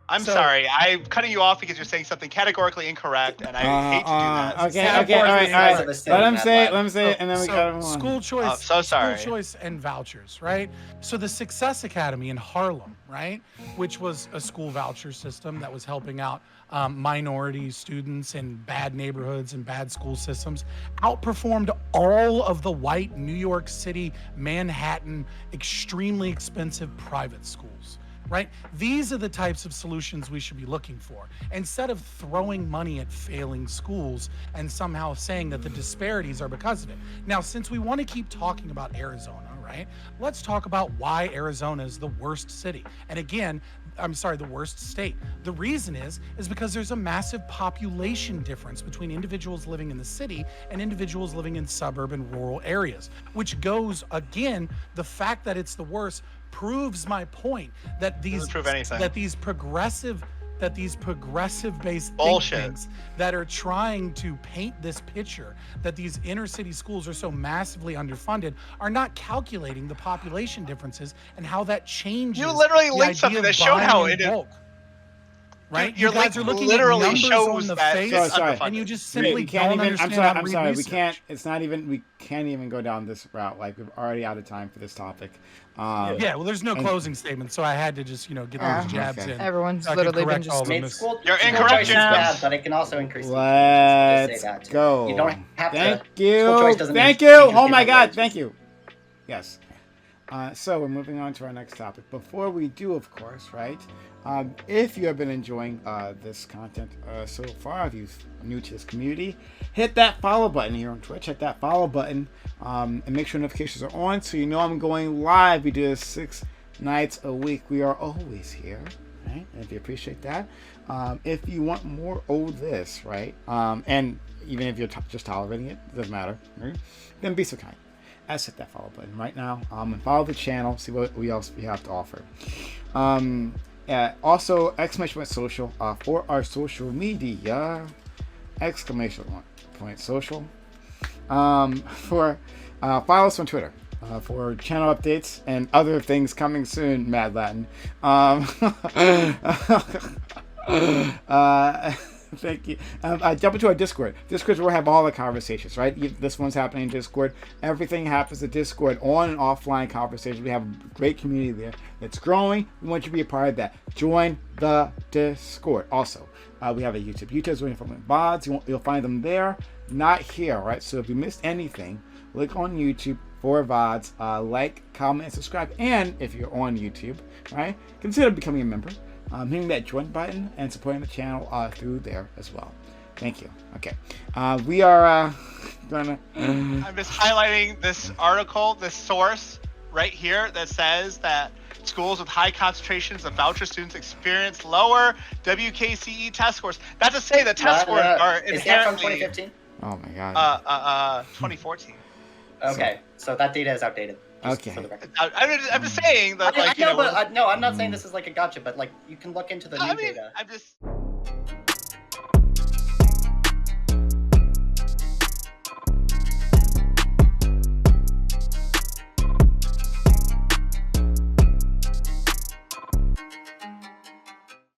I'm So- sorry. I'm cutting you off because you're saying something categorically incorrect, and I hate to do that. Okay, Singapore all is the right. size of the city, Let him Mad say Lad. it, and then we gotta move on. School choice. so sorry. School choice and vouchers, right? So the Success Academy in Harlem, right, which was a school voucher system that was helping out minority students in bad neighborhoods and bad school systems, outperformed all of the white New York City, Manhattan, extremely expensive private schools. Right? These are the types of solutions we should be looking for. Instead of throwing money at failing schools and somehow saying that the disparities are because of it. Now, since we want to keep talking about Arizona, right? Let's talk about why Arizona is the worst city. And again, the worst state. The reason is because there's a massive population difference between individuals living in the city and individuals living in suburban rural areas, which goes, again, the fact that it's the worst proves my point that these progressive based Bullshit. think tanks that are trying to paint this picture that these inner city schools are so massively underfunded are not calculating the population differences and how that changes. You literally the linked idea something of that showed how buying in it is. bulk. Right? Dude, your you guys link are looking literally at numbers on shows the that face, it's Sorry. underfunded. and you just simply We can't don't even. understand how to I'm read sorry. We research. can't. It's not even. We can't even go down this route. Like we're already out of time for this topic. Yeah, well, there's no and- closing statement, so I had to just, get those jabs okay. in. Everyone's So I could literally been correct just all the Made mis- school, You're school incorrect, choice is Jabs. bad, but it can also increase the Just Let's say that. go. You don't have Thank to. School choice you. doesn't Thank mean you. teachers Oh get my no God. raise. Thank you. Yes. So we're moving on to our next topic. Before we do, of course, right? If you have been enjoying this content so far, if you're new to this community, hit that follow button here on Twitch. Hit that follow button and make sure notifications are on so you know I'm going live. We do this 6 nights a week. We are always here, right? And if you appreciate that. If you want more of this, right? And even if you're just tolerating it, doesn't matter, right? Then be so kind. As hit that follow button right now and follow the channel, see what else we have to offer. Also, exclamation point social for our social media, exclamation point social. For follow us on Twitter for channel updates and other things coming soon. Mad Latin. Thank you. Jump into our Discord. Discord where we have all the conversations, right? This one's happening in Discord. Everything happens in Discord, on and offline conversations. We have a great community there that's growing. We want you to be a part of that. Join the Discord. Also, we have a YouTube. YouTube's waiting for VODs. You'll find them there, not here, right? So if you missed anything, look on YouTube for VODs. Like, comment, and subscribe. And if you're on YouTube, right, consider becoming a member. Hitting that join button and supporting the channel through there as well. Thank you. Okay. We are gonna. I'm just highlighting this article, this source right here that says that schools with high concentrations of voucher students experience lower WKCE test scores. Not to say that test scores are Is that from inherently 2015? Oh my God. 2014. Okay, so that data is outdated. Okay. For the record. I'm just saying that, I know, like, but no, I'm not saying this is like a gotcha, but like you can look into the new I mean, data. I'm just.